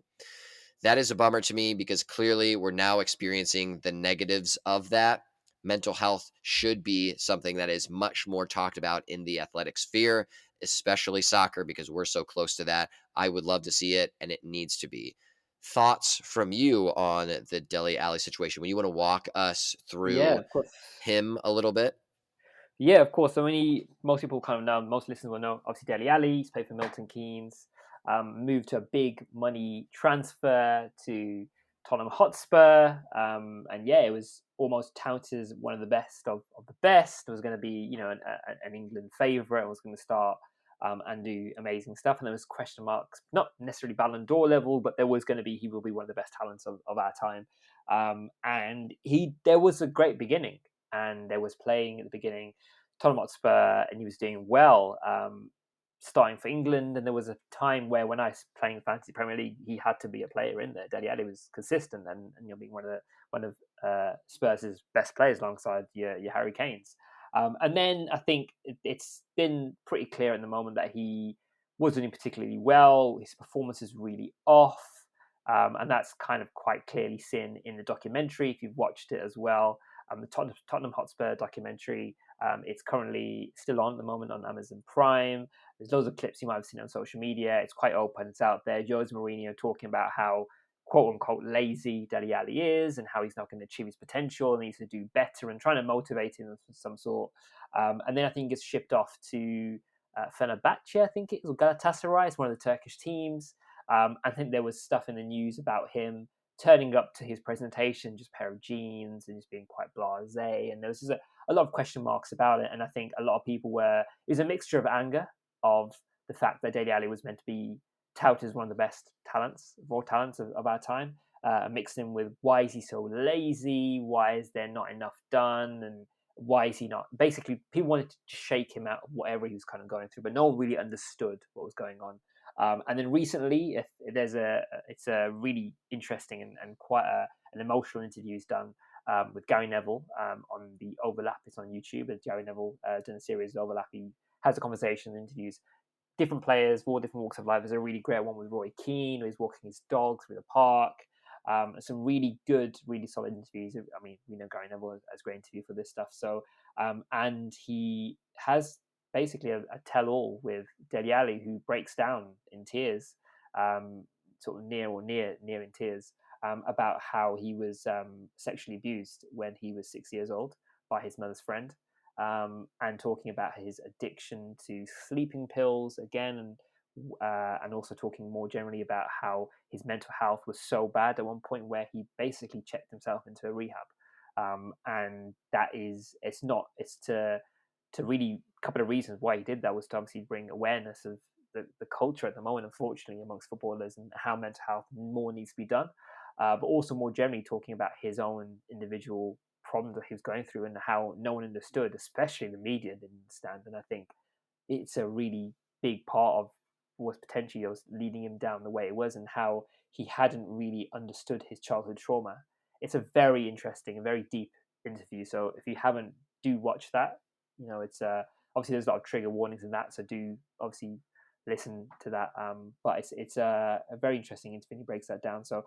That is a bummer to me because clearly we're now experiencing the negatives of that. Mental health should be something that is much more talked about in the athletic sphere, especially soccer, because we're so close to that. I would love to see it, and it needs to be. Thoughts from you on the Deli Alley situation? When you want to walk us Yeah, through of course. him a little bit? Yeah, of course. So most people kind of know, most listeners will know, obviously Dele Alli, he's played for Milton Keynes, moved to a big money transfer to Tottenham Hotspur, and yeah, it was almost touted as one of the best of the best. It was going to be, an England favourite. It was going to start and do amazing stuff. And there was question marks, not necessarily Ballon d'Or level, but there was going to be he will be one of the best talents of our time. And there was a great beginning, and there was playing at the beginning Tottenham Hotspur, and he was doing well, starting for England. And there was a time where, when I was playing fantasy Premier League, he had to be a player in there. Dele Alli was consistent, and being one of Spurs' best players alongside your Harry Kane's. And then I think it's been pretty clear at the moment that he wasn't doing particularly well. His performance is really off. And that's kind of quite clearly seen in the documentary, if you've watched it as well. The Tottenham Hotspur documentary. It's currently still on at the moment on Amazon Prime. There's loads of clips you might have seen on social media. It's quite open. It's out there. Jose Mourinho talking about how quote unquote lazy Dele Alli is, and how he's not going to achieve his potential and needs to do better, and trying to motivate him of some sort. And then I think it's shipped off to Fenerbahce, I think it was, or Galatasaray, it's one of the Turkish teams. I think there was stuff in the news about him turning up to his presentation just a pair of jeans and just being quite blasé, and there was just a lot of question marks about it. And I think a lot of people it was a mixture of anger of the fact that Dele Alli was meant to be touted as one of the best talents, raw talents of our time, mixed in with, why is he so lazy? Why is there not enough done? And why is he not? Basically, people wanted to shake him out of whatever he was kind of going through, but no one really understood what was going on. And then recently, if it's a really interesting and quite an emotional interview is done with Gary Neville on the Overlap. It's on YouTube. And Gary Neville done a series of Overlap. He has a conversation and interviews different players, all different walks of life. There's a really great one with Roy Keane, where he's walking his dog through the park. Some really good, really solid interviews. I mean, we know Gary Neville has a great interview for this stuff. So, and he has basically a tell-all with Dele Alli, who breaks down in tears, sort of near in tears, about how he was sexually abused when he was 6 years old by his mother's friend, and talking about his addiction to sleeping pills again, and also talking more generally about how his mental health was so bad at one point where he basically checked himself into a rehab. And that is, it's to really, a couple of reasons why he did that was to obviously bring awareness of the culture at the moment, unfortunately, amongst footballers, and how mental health more needs to be done. But also more generally talking about his own individual problems that he was going through and how no one understood, especially the media didn't understand. And I think it's a really big part of was potentially was leading him down the way it was, and how he hadn't really understood his childhood trauma. It's a very interesting and very deep interview. So if you haven't, do watch that. It's obviously there's a lot of trigger warnings in that, so do obviously listen to that. But it's a very interesting interview. He breaks that down. So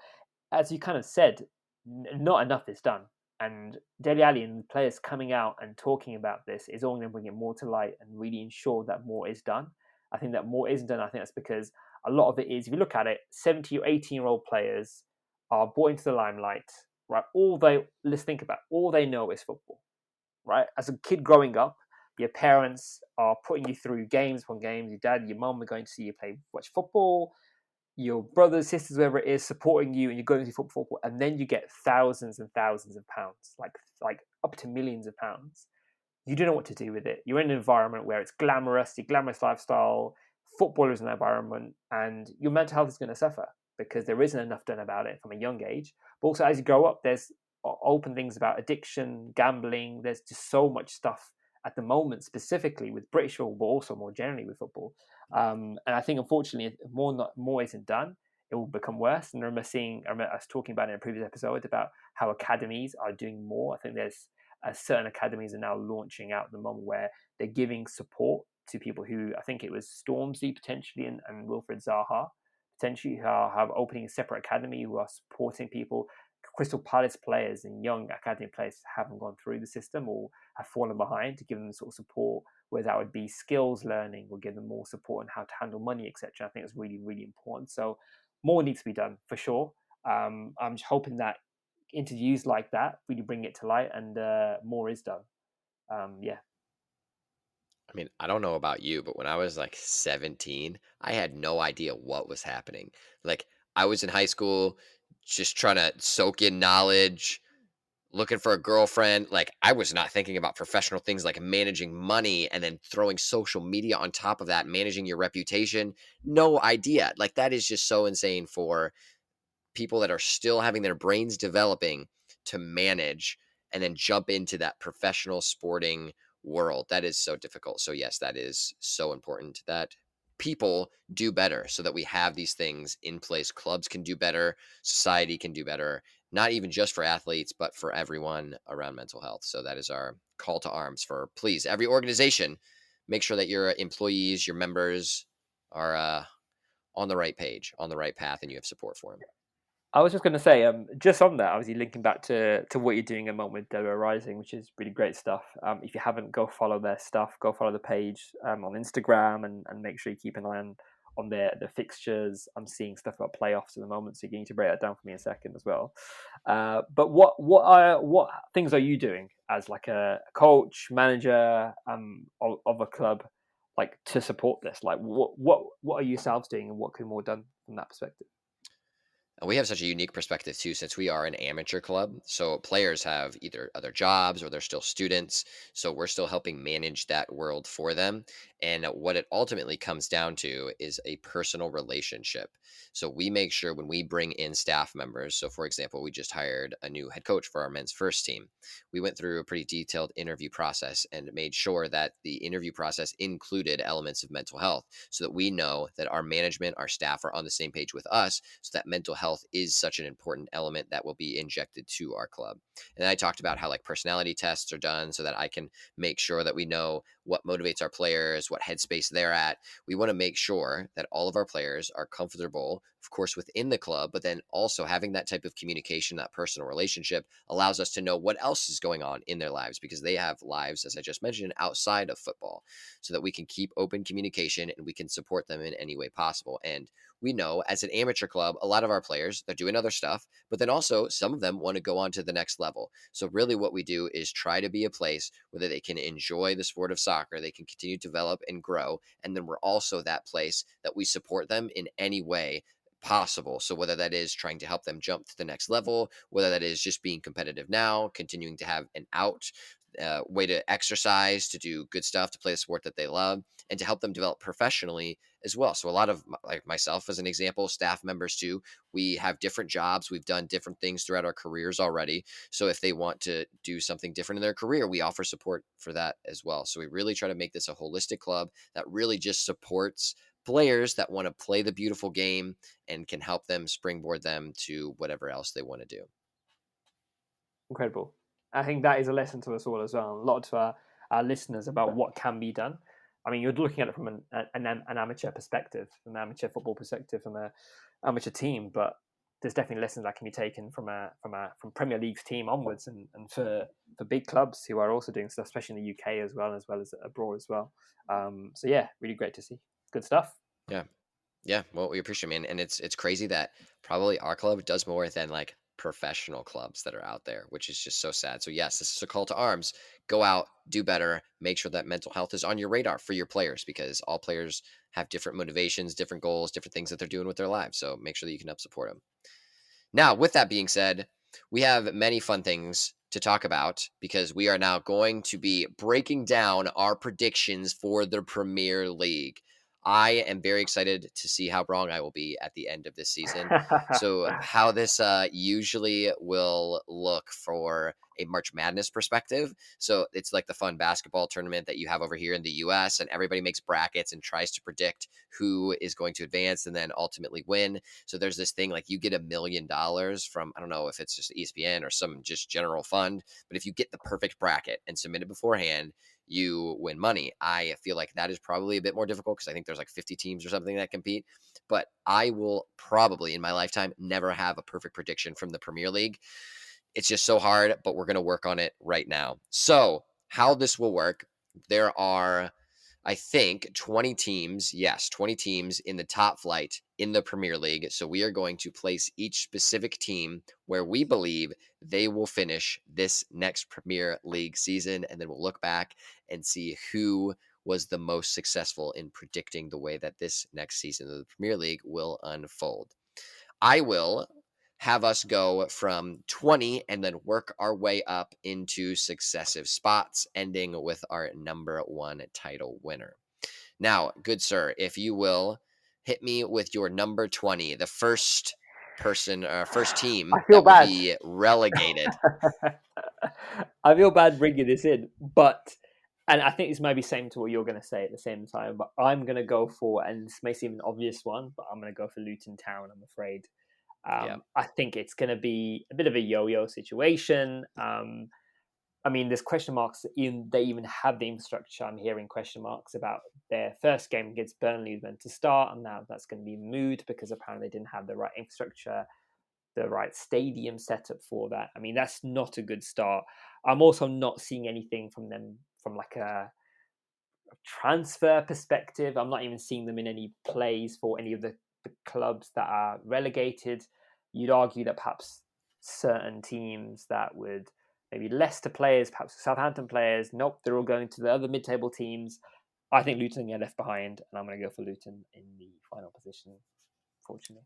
as you kind of said, not enough is done. And Dele Alli and the players coming out and talking about this is only going to bring it more to light and really ensure that more is done. I think that more isn't done. I think that's because a lot of it is, if you look at it, 70 or 18-year-old players are brought into the limelight, right? Let's think about all they know is football, right? As a kid growing up, your parents are putting you through games upon games. Your dad, your mum are going to see you watch football, your brothers, sisters, whoever it is, supporting you, and you're going to football, and then you get thousands and thousands of pounds, like up to millions of pounds. You don't know what to do with it. You're in an environment where it's glamorous, the glamorous lifestyle, footballers in that environment, and your mental health is going to suffer because there isn't enough done about it from a young age. But also, as you grow up, there's open things about addiction, gambling. There's just so much stuff at the moment, specifically with British football, but also more generally with football. And I think, unfortunately, if more isn't done, it will become worse. And I remember us talking about it in a previous episode about how academies are doing more. I think there's certain academies are now launching out at the moment where they're giving support to people who, I think it was Stormzy potentially, and Wilfred Zaha potentially, who have opening a separate academy, who are supporting people. Crystal Palace players and young academy players haven't gone through the system or have fallen behind, to give them sort of support, whether that would be skills learning or give them more support on how to handle money, etc. I think it's really, really important. So more needs to be done for sure. I'm just hoping that interviews like that really bring it to light, and more is done. Yeah. I mean, I don't know about you, but when I was like 17, I had no idea what was happening. Like, I was in high school just trying to soak in knowledge, looking for a girlfriend. Like, I was not thinking about professional things like managing money and then throwing social media on top of that, managing your reputation. No idea. Like, that is just so insane for people that are still having their brains developing to manage and then jump into that professional sporting world. That is so difficult. So, yes, that is so important that people do better so that we have these things in place. Clubs can do better, society can do better, not even just for athletes, but for everyone around mental health. So, that is our call to arms for, please, every organization, make sure that your employees, your members are on the right page, on the right path, and you have support for them. I was just going to say, just on that, obviously linking back to what you're doing at the moment with Dodo Rising, which is really great stuff. If you haven't, go follow their stuff. Go follow the page on Instagram, and make sure you keep an eye on the fixtures. I'm seeing stuff about playoffs at the moment, so you need to break that down for me in a second as well. But what things are you doing as like a coach, manager of a club, like to support this? Like what are you yourselves doing, and what could be more done from that perspective? And we have such a unique perspective too, since we are an amateur club. So players have either other jobs or they're still students. So we're still helping manage that world for them. And what it ultimately comes down to is a personal relationship. So we make sure when we bring in staff members, so for example, we just hired a new head coach for our men's first team. We went through a pretty detailed interview process and made sure that the interview process included elements of mental health so that we know that our management, our staff are on the same page with us so that mental health health is such an important element that will be injected to our club. And I talked about how like personality tests are done so that I can make sure that we know what motivates our players, what headspace they're at. We want to make sure that all of our players are comfortable, of course, within the club, but then also having that type of communication, that personal relationship allows us to know what else is going on in their lives because they have lives, as I just mentioned, outside of football, so that we can keep open communication and we can support them in any way possible. And we know as an amateur club, a lot of our players, they're doing other stuff, but then also some of them want to go on to the next level. So really what we do is try to be a place where they can enjoy the sport of soccer, they can continue to develop and grow, and then we're also that place that we support them in any way possible. So whether that is trying to help them jump to the next level, whether that is just being competitive now, continuing to have an out way to exercise, to do good stuff, to play the sport that they love, and to help them develop professionally as well. So a lot of like myself as an example, staff members too, we have different jobs. We've done different things throughout our careers already. So if they want to do something different in their career, we offer support for that as well. So we really try to make this a holistic club that really just supports players that want to play the beautiful game and can help them springboard them to whatever else they want to do. Incredible. I think that is a lesson to us all as well. A lot to our listeners about what can be done. I mean, you're looking at it from an amateur perspective, from an amateur football perspective, from an amateur team, but there's definitely lessons that can be taken from Premier League's team onwards, and for big clubs who are also doing stuff, especially in the UK as well as abroad as well. So yeah, really great to see. Good stuff. Yeah. Yeah, well, we appreciate it, man, and it's crazy that probably our club does more than like professional clubs that are out there, which is just so sad. So yes, this is a call to arms. Go out, do better, make sure that mental health is on your radar for your players because all players have different motivations, different goals, different things that they're doing with their lives. So make sure that you can help support them. Now, with that being said, we have many fun things to talk about because we are now going to be breaking down our predictions for the Premier League. I am very excited to see how wrong I will be at the end of this season. So, how this usually will look for a March Madness perspective. So, it's like the fun basketball tournament that you have over here in the US, and everybody makes brackets and tries to predict who is going to advance and then ultimately win. So there's this thing like you get $1 million from, I don't know if it's just ESPN or some just general fund, but if you get the perfect bracket and submit it beforehand, you win money. I feel like that is probably a bit more difficult because I think there's like 50 teams or something that compete. But I will probably in my lifetime never have a perfect prediction from the Premier League. It's just so hard, but we're going to work on it right now. So, how this will work, there are I think 20 teams, yes, 20 teams in the top flight in the Premier League. So we are going to place each specific team where we believe they will finish this next Premier League season. And then we'll look back and see who was the most successful in predicting the way that this next season of the Premier League will unfold. I will have us go from 20 and then work our way up into successive spots, ending with our number one title winner. Now, good sir, if you will hit me with your number 20, the first person or first I team feel that will bad. be relegated. I feel bad bringing this in, but and I think this might be same to what you're going to say at the same time. But I'm going to go for, and this may seem an obvious one, but I'm going to go for Luton Town. I'm afraid. Yeah. I think it's going to be a bit of a yo-yo situation. I mean, there's question marks. They even have the infrastructure. I'm hearing question marks about their first game against Burnley meant to start, and now that's going to be moot because apparently they didn't have the right infrastructure, the right stadium setup for that. I mean, that's not a good start. I'm also not seeing anything from them from like a transfer perspective. I'm not even seeing them in any plays for any of the clubs that are relegated. You'd argue that perhaps certain teams that would maybe Leicester players, perhaps Southampton players, nope, they're all going to the other mid-table teams. I think Luton are left behind, and I'm going to go for Luton in the final position, fortunately.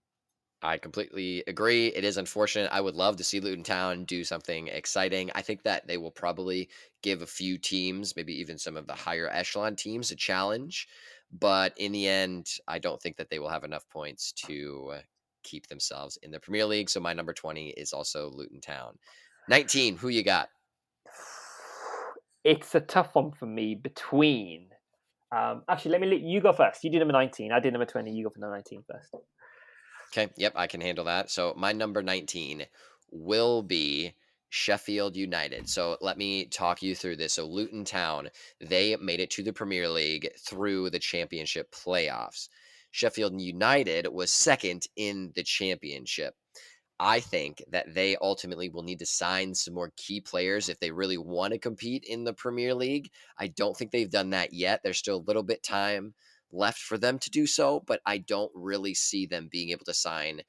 I completely agree. It is unfortunate. I would love to see Luton Town do something exciting. I think that they will probably give a few teams, maybe even some of the higher echelon teams, a challenge. But in the end, I don't think that they will have enough points to keep themselves in the Premier League. So my number 20 is also Luton Town. 19, who you got? It's a tough one for me between. Actually, let me let you go first. You did number 19. I did number 20. You go for number 19 first. Okay, yep, I can handle that. So my number 19 will be Sheffield United. So let me talk you through this. So Luton Town, they made it to the Premier League through the championship playoffs. Sheffield United was second in the championship. I think that they ultimately will need to sign some more key players if they really want to compete in the Premier League. I don't think they've done that yet. There's still a little bit time left for them to do so, but I don't really see them being able to sign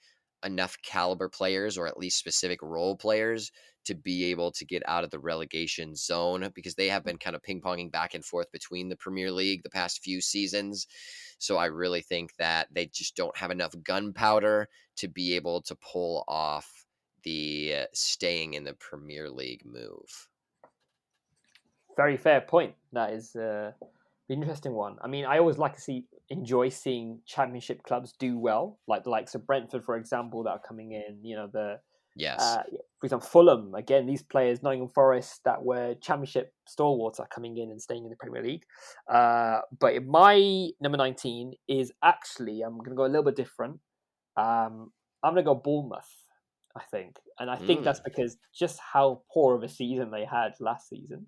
enough caliber players or at least specific role players to be able to get out of the relegation zone because they have been kind of ping-ponging back and forth between the Premier League the past few seasons. So I really think that they just don't have enough gunpowder to be able to pull off the staying in the Premier League move. Very fair point. That is the interesting one. I mean, I always like to enjoy seeing championship clubs do well, like the likes of Brentford, for example, that are coming in. You know, Yes. for example, Fulham. Again, these players, Nottingham Forest, that were championship stalwarts, are coming in and staying in the Premier League. But my number 19 is actually, I'm going to go a little bit different. I'm going to go Bournemouth, I think. And I think that's Mm, because just how poor of a season they had last season,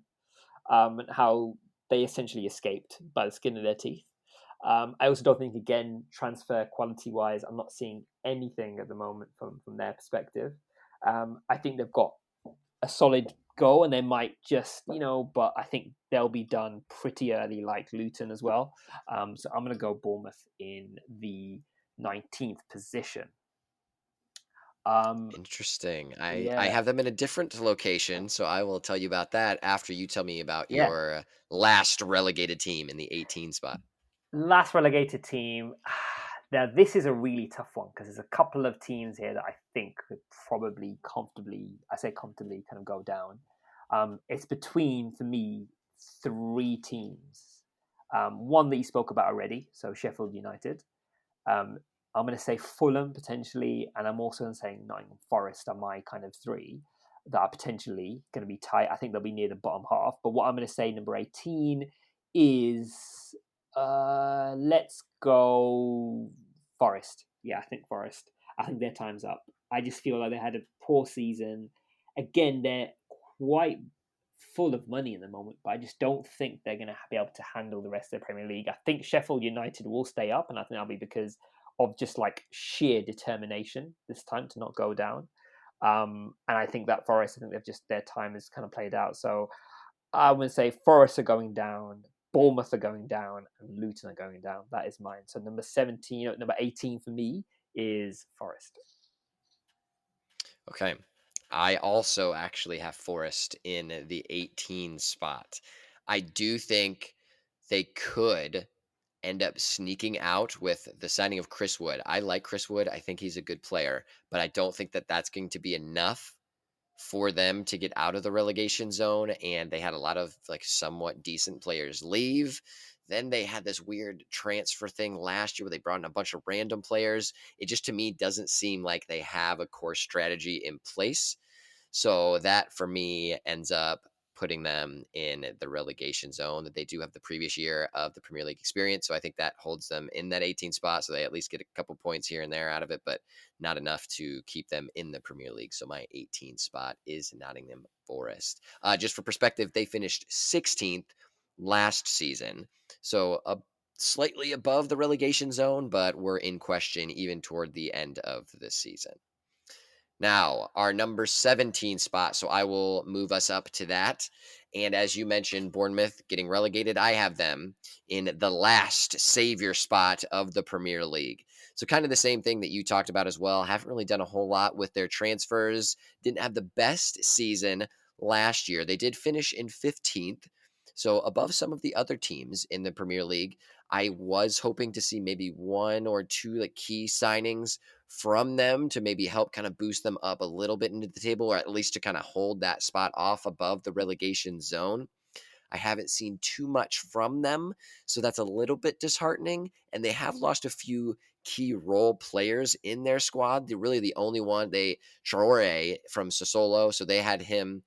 and how they essentially escaped by the skin of their teeth. I also don't think, again, transfer quality wise, I'm not seeing anything at the moment from their perspective. I think they've got a solid go, and they might just, but I think they'll be done pretty early, like Luton as well. So I'm going to go Bournemouth in the 19th position. Um, interesting. I yeah, have them in a different location, so I will tell you about that after you tell me about yeah. your last relegated team in the 18 spot. Last relegated team. Now, this is a really tough one because there's a couple of teams here that I think could probably comfortably, I say comfortably, kind of go down. It's between, for me, three teams. One that you spoke about already, so Sheffield United. Um, I'm going to say Fulham potentially, and I'm also going to say Nottingham Forest are my kind of three that are potentially going to be tight. I think they'll be near the bottom half. But what I'm going to say, number 18, is let's go Forest. Yeah, I think Forest. I think their time's up. I just feel like they had a poor season. Again, they're quite full of money in the moment, but I just don't think they're going to be able to handle the rest of the Premier League. I think Sheffield United will stay up, and I think that'll be because of just like sheer determination this time to not go down. And I think that Forest, I think they've just their time is kind of played out. So I would say Forest are going down, Bournemouth are going down, and Luton are going down. That is mine. So number 17, number 18 for me is Forest. Okay. I also actually have Forest in the 18 spot. I do think they could end up sneaking out with the signing of Chris Wood. I like Chris Wood. I think he's a good player, but I don't think that that's going to be enough for them to get out of the relegation zone. And they had a lot of like somewhat decent players leave. Then they had this weird transfer thing last year where they brought in a bunch of random players. It just to me doesn't seem like they have a core strategy in place. So that for me ends up putting them in the relegation zone that they do have the previous year of the Premier League experience. So I think that holds them in that 18 spot. So they at least get a couple points here and there out of it, but not enough to keep them in the Premier League. So my 18 spot is Nottingham Forest. Just for perspective, they finished 16th last season. So slightly above the relegation zone, but were in question even toward the end of this season. Now, our number 17 spot. So I will move us up to that. And as you mentioned, Bournemouth getting relegated, I have them in the last savior spot of the Premier League. So, kind of the same thing that you talked about as well. Haven't really done a whole lot with their transfers. Didn't have the best season last year. They did finish in 15th. So, above some of the other teams in the Premier League. I was hoping to see maybe one or two like key signings from them to maybe help kind of boost them up a little bit into the table, or at least to kind of hold that spot off above the relegation zone. I haven't seen too much from them, so that's a little bit disheartening. And they have lost a few key role players in their squad. They're really the only one. They Traore from Sassuolo, so they had him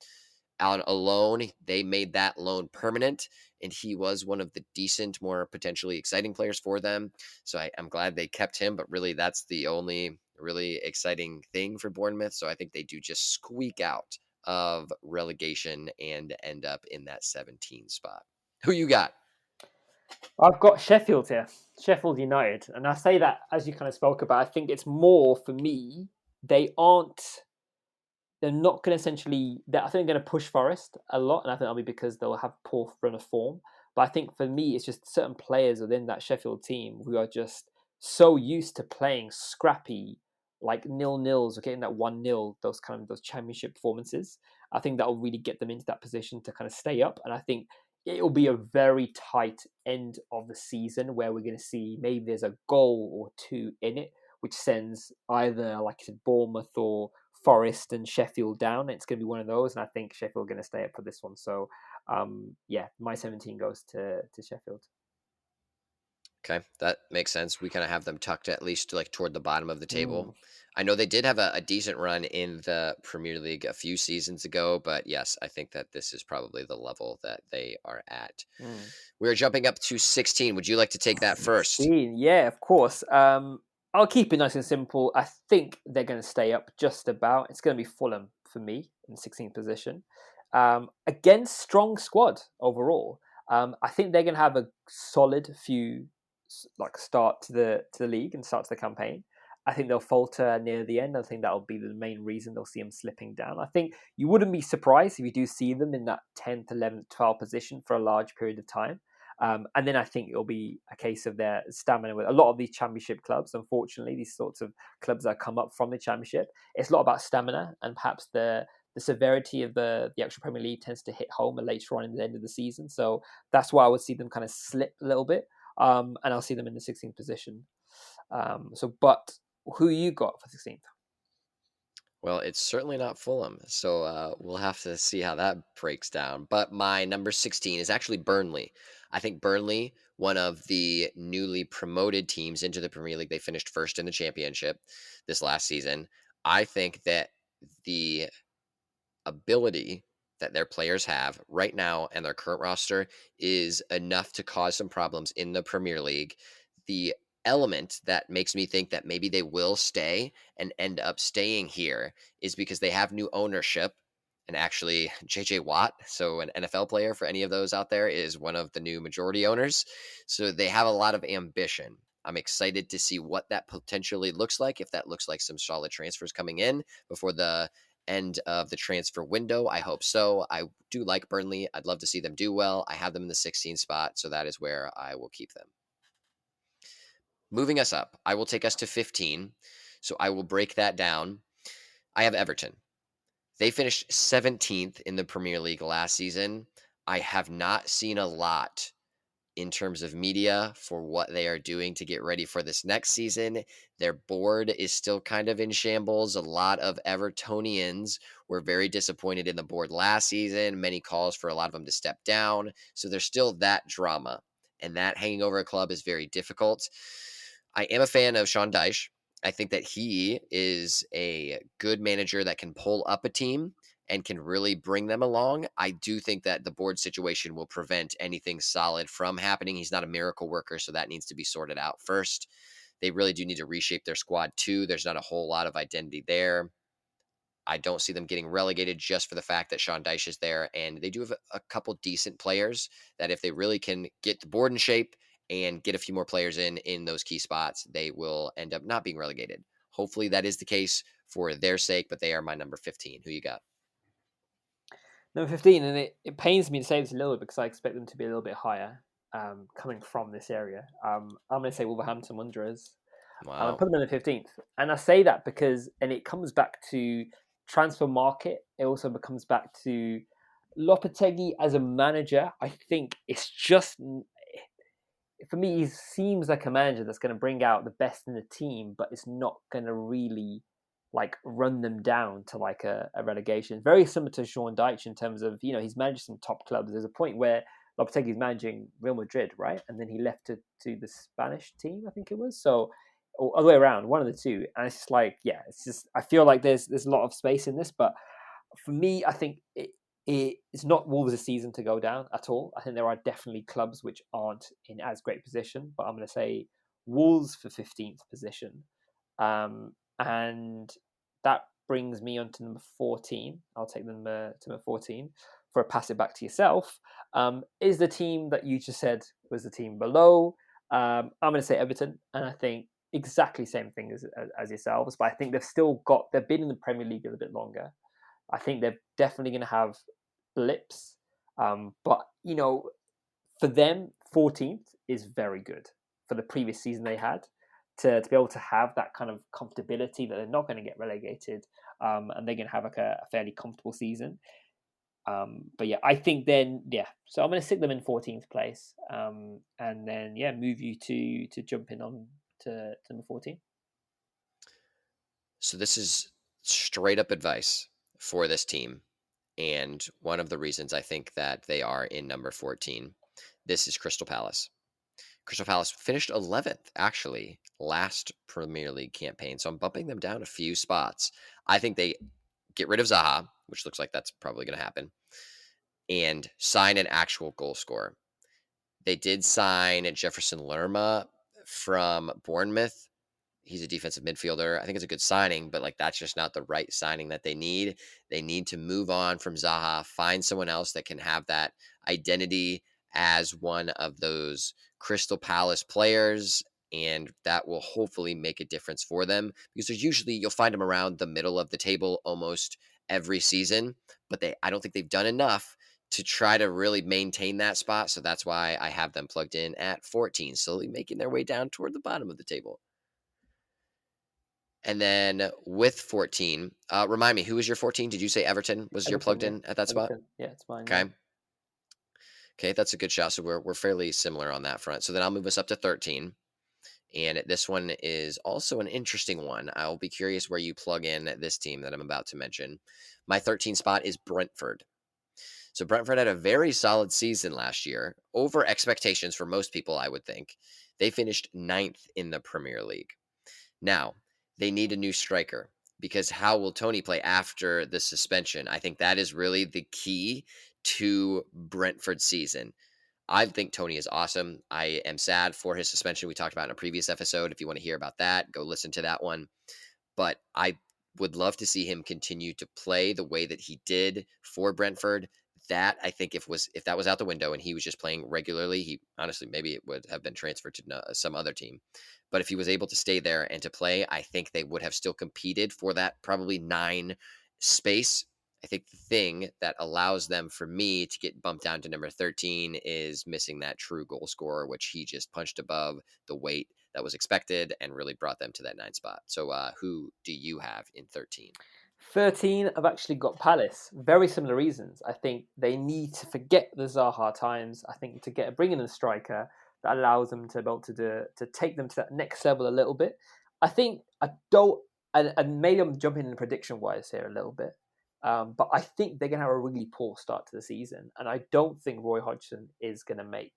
on a loan. They made that loan permanent, and he was one of the decent, more potentially exciting players for them. So I'm glad they kept him, but really that's the only a really exciting thing for Bournemouth. So I think they do just squeak out of relegation and end up in that 17 spot. Who you got? I've got Sheffield here, Sheffield United, and I say that as you kind of spoke about. I think it's more for me. They aren't. They're not going to essentially. I think they're going to push Forest a lot, and I think that'll be because they'll have poor run of form. But I think for me, it's just certain players within that Sheffield team who are just so used to playing scrappy, like nil-nils or getting that 1-0, those championship performances. I think that will really get them into that position to kind of stay up. And I think it will be a very tight end of the season where we're going to see maybe there's a goal or two in it, which sends either, like I said, Bournemouth or Forest and Sheffield down. It's going to be one of those, and I think Sheffield are going to stay up for this one. So, yeah, my 17 goes to Sheffield. Okay, that makes sense. We kind of have them tucked at least like toward the bottom of the Mm, table. I know they did have a decent run in the Premier League a few seasons ago, but yes, I think that this is probably the level that they are at. mm. We're jumping up to 16. Would you like to take that first? 16, yeah, of course. I'll keep it nice and simple. I think they're going to stay up just about. It's going to be Fulham for me in 16th position. Again, strong squad overall. I think they're going to have a solid few like start to the league and start to the campaign. I think they'll falter near the end. I think that'll be the main reason they'll see them slipping down. I think you wouldn't be surprised if you do see them in that 10th, 11th, 12th position for a large period of time. And then I think it'll be a case of their stamina with a lot of these championship clubs. Unfortunately, these sorts of clubs that come up from the championship, it's a lot about stamina, and perhaps the severity of the actual Premier League tends to hit home later on in the end of the season. So that's why I would see them kind of slip a little bit, and I'll see them in the 16th position. But who you got for 16th? Well, it's certainly not Fulham, so we'll have to see how that breaks down. But my number 16 is actually Burnley. I think Burnley, one of the newly promoted teams into the Premier League, they finished first in the championship this last season. I think that the ability that their players have right now and their current roster is enough to cause some problems in the Premier League. The element that makes me think that maybe they will stay and end up staying here is because they have new ownership. And actually, JJ Watt, so an NFL player for any of those out there, is one of the new majority owners. So they have a lot of ambition. I'm excited to see what that potentially looks like, if that looks like some solid transfers coming in before the end of the transfer window. I hope so. I do like Burnley. I'd love to see them do well. I have them in the 16th spot, so that is where I will keep them. Moving us up, I will take us to 15. So I will break that down. I have Everton. They finished 17th in the Premier League last season. I have not seen a lot in terms of media for what they are doing to get ready for this next season. Their board is still kind of in shambles. A lot of Evertonians were very disappointed in the board last season. Many calls for a lot of them to step down. So there's still that drama. And that hanging over a club is very difficult. I am a fan of Sean Dyche. I think that he is a good manager that can pull up a team and can really bring them along. I do think that the board situation will prevent anything solid from happening. He's not a miracle worker, so that needs to be sorted out first. They really do need to reshape their squad too. There's not a whole lot of identity there. I don't see them getting relegated just for the fact that Sean Dyche is there. And they do have a couple decent players that if they really can get the board in shape and get a few more players in those key spots, they will end up not being relegated. Hopefully that is the case for their sake, but they are my number 15. Who you got? Number 15, and it pains me to say this a little bit because I expect them to be a little bit higher coming from this area. I'm going to say Wolverhampton Wanderers. I Wow. put them in the 15th. And I say that because, and it comes back to transfer market. It also comes back to Lopetegui as a manager. I think it's just, for me, he seems like a manager that's going to bring out the best in the team, but it's not going to really like run them down to like a relegation. Very similar to Sean Dyche in terms of, he's managed some top clubs. There's a point where Lopetegui is managing Real Madrid, right? And then he left to the Spanish team, I think it was. So, or other way around, one of the two. And it's just like, yeah, it's just, I feel like there's a lot of space in this, but for me, I think it's not Wolves' season to go down at all. I think there are definitely clubs which aren't in as great position, but I'm going to say Wolves for 15th position. And that brings me on to number 14. I'll take them to number 14 for a pass it back to yourself. Is the team that you just said was the team below? I'm going to say Everton, and I think exactly same thing as yourselves. But I think they've been in the Premier League a little bit longer. I think they're definitely going to have blips, but for them, 14th is very good for the previous season they had to be able to have that kind of comfortability that they're not going to get relegated, and they're going to have like a fairly comfortable season. But yeah, I think then so I'm going to stick them in 14th place, and then move you to jump in on to number 14. So this is straight up advice for this team. And one of the reasons I think that they are in number 14, this is Crystal Palace. Crystal Palace finished 11th, actually, last Premier League campaign. So I'm bumping them down a few spots. I think they get rid of Zaha, which looks like that's probably going to happen, and sign an actual goal scorer. They did sign Jefferson Lerma from Bournemouth. He's a defensive midfielder. I think it's a good signing, but like that's just not the right signing that they need. They need to move on from Zaha, find someone else that can have that identity as one of those Crystal Palace players, and that will hopefully make a difference for them because there's usually you'll find them around the middle of the table almost every season, but I don't think they've done enough to try to really maintain that spot. So that's why I have them plugged in at 14, slowly making their way down toward the bottom of the table. And then with 14, remind me, who was your 14? Did you say Everton was your Everton, plugged yeah, in at that spot? Everton, yeah, it's mine, yeah. Okay. Okay, that's a good shot. So we're fairly similar on that front. So then I'll move us up to 13. And this one is also an interesting one. I'll be curious where you plug in this team that I'm about to mention. My 13 spot is Brentford. So Brentford had a very solid season last year, over expectations for most people, I would think. They finished ninth in the Premier League. Now, they need a new striker because how will Tony play after the suspension? I think that is really the key to Brentford's season. I think Tony is awesome. I am sad for his suspension. We talked about in a previous episode. If you want to hear about that, go listen to that one. But I would love to see him continue to play the way that he did for Brentford. That I think if that was out the window and he was just playing regularly, he honestly maybe it would have been transferred to some other team. But if he was able to stay there and to play, I think they would have still competed for that probably 9 space. I think the thing that allows them for me to get bumped down to number 13 is missing that true goal scorer, which he just punched above the weight that was expected and really brought them to that 9 spot. So who do you have in 13? 13, I've actually got Palace. Very similar reasons. I think they need to forget the Zaha times. I think to bring in a striker that allows them to be able to take them to that next level a little bit. I think I don't, and maybe I'm jumping in prediction wise here a little bit, but I think they're going to have a really poor start to the season, and I don't think Roy Hodgson is going to make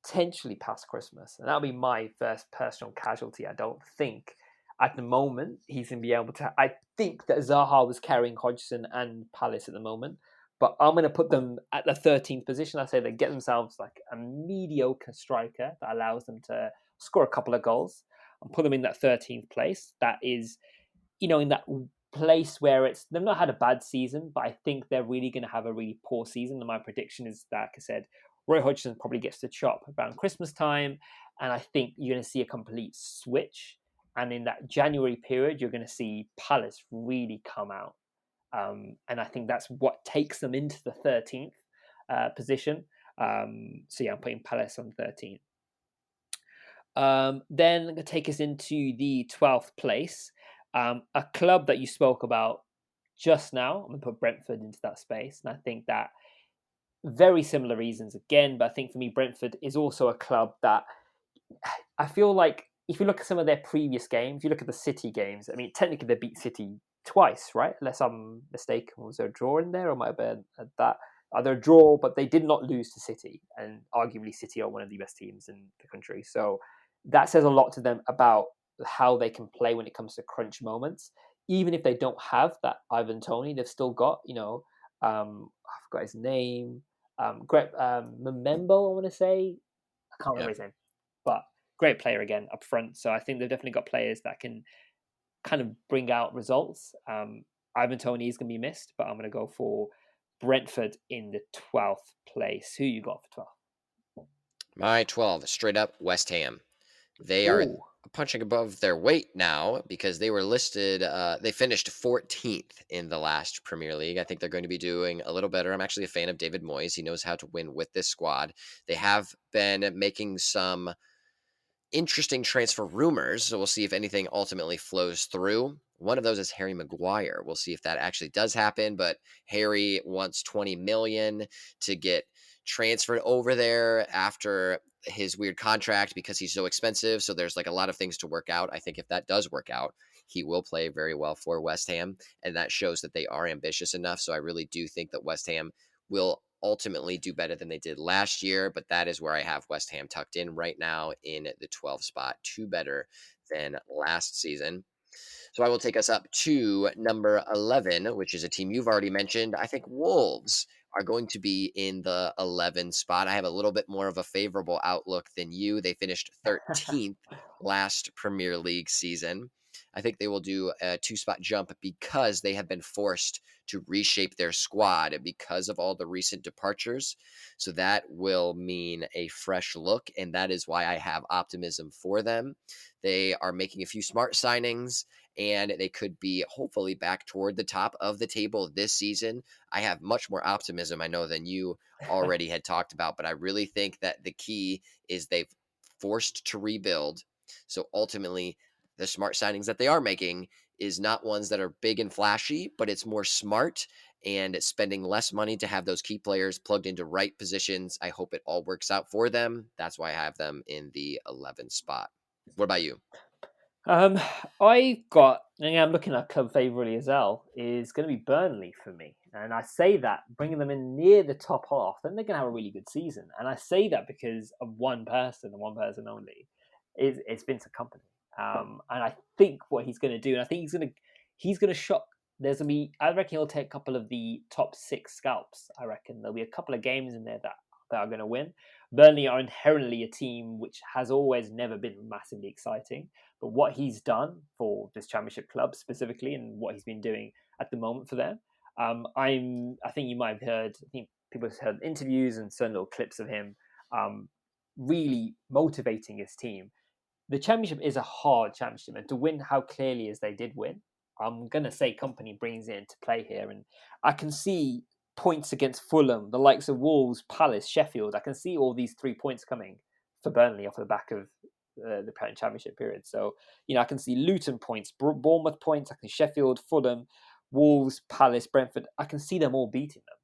potentially past Christmas, and that'll be my first personal casualty. I don't think at the moment he's going to be able to. I think that Zaha was carrying Hodgson and Palace at the moment, but I'm going to put them at the 13th position. I say they get themselves like a mediocre striker that allows them to score a couple of goals and put them in that 13th place. That is, in that place where they've not had a bad season, but I think they're really going to have a really poor season. And my prediction is that, like I said, Roy Hodgson probably gets the chop around Christmas time, and I think you're going to see a complete switch. And in that January period, you're going to see Palace really come out, and I think that's what takes them into the 13th position. So yeah, I'm putting Palace on 13th. Then going to take us into the 12th place. A club that you spoke about just now. I'm going to put Brentford into that space. And I think that very similar reasons again. But I think for me, Brentford is also a club that I feel like if you look at some of their previous games, you look at the City games, I mean, technically they beat City twice, right? Unless I'm mistaken. Was there a draw in there or might have been that? Either a draw, but they did not lose to City. And arguably, City are one of the best teams in the country. So that says a lot to them about how they can play when it comes to crunch moments. Even if they don't have that Ivan Tony, they've still got, I forgot his name, Greg Memembo, I want to say. I can't Yeah. remember his name, but great player again up front. So I think they've definitely got players that can kind of bring out results. Ivan Toney is going to be missed, but I'm going to go for Brentford in the 12th place. Who you got for 12th? My 12, straight up West Ham. They are Oh, punching above their weight now because they were listed, they finished 14th in the last Premier League. I think they're going to be doing a little better. I'm actually a fan of David Moyes. He knows how to win with this squad. They have been making some interesting transfer rumors, so we'll see if anything ultimately flows through. One of those is Harry Maguire. We'll see if that actually does happen, but Harry wants 20 million to get transferred over there after his weird contract because he's so expensive. So there's like a lot of things to work out. I think if that does work out, he will play very well for West Ham, and that shows that they are ambitious enough. So I really do think that West Ham will ultimately do better than they did last year, but that is where I have West Ham tucked in right now in the 12 spot, two better than last season. So I will take us up to number 11, which is a team you've already mentioned. I think Wolves are going to be in the 11 spot. I have a little bit more of a favorable outlook than you. They finished 13th last Premier League season. I think they will do a two-spot jump because they have been forced to reshape their squad because of all the recent departures. So that will mean a fresh look, and that is why I have optimism for them. They are making a few smart signings, and they could be hopefully back toward the top of the table this season. I have much more optimism, I know, than you already had talked about, but I really think that the key is they've forced to rebuild. So ultimately, the smart signings that they are making is not ones that are big and flashy, but it's more smart and spending less money to have those key players plugged into right positions. I hope it all works out for them. That's why I have them in the 11th spot. What about you? Um, I got, and I'm looking at club favourably as well, is going to be Burnley for me. And I say that, bringing them in near the top half, then they're going to have a really good season. And I say that because of one person and one person only. It's Vincent Company. And I think what he's going to do, and I think he's going to shock. There's going to be, I reckon he'll take a couple of the top six scalps. I reckon there'll be a couple of games in there that are going to win. Burnley are inherently a team which has always never been massively exciting. But what he's done for this championship club specifically, and what he's been doing at the moment for them, I think you might have heard. I think people have heard interviews and certain little clips of him um, really motivating his team. The championship is a hard championship, and to win how clearly as they did win, I'm gonna say Company brings it into play here, and I can see points against Fulham, the likes of Wolves, Palace, Sheffield. I can see all these 3 points coming for Burnley off the back of the parent championship period. So I can see Luton points, Bournemouth points. I can Sheffield, Fulham, Wolves, Palace, Brentford. I can see them all beating them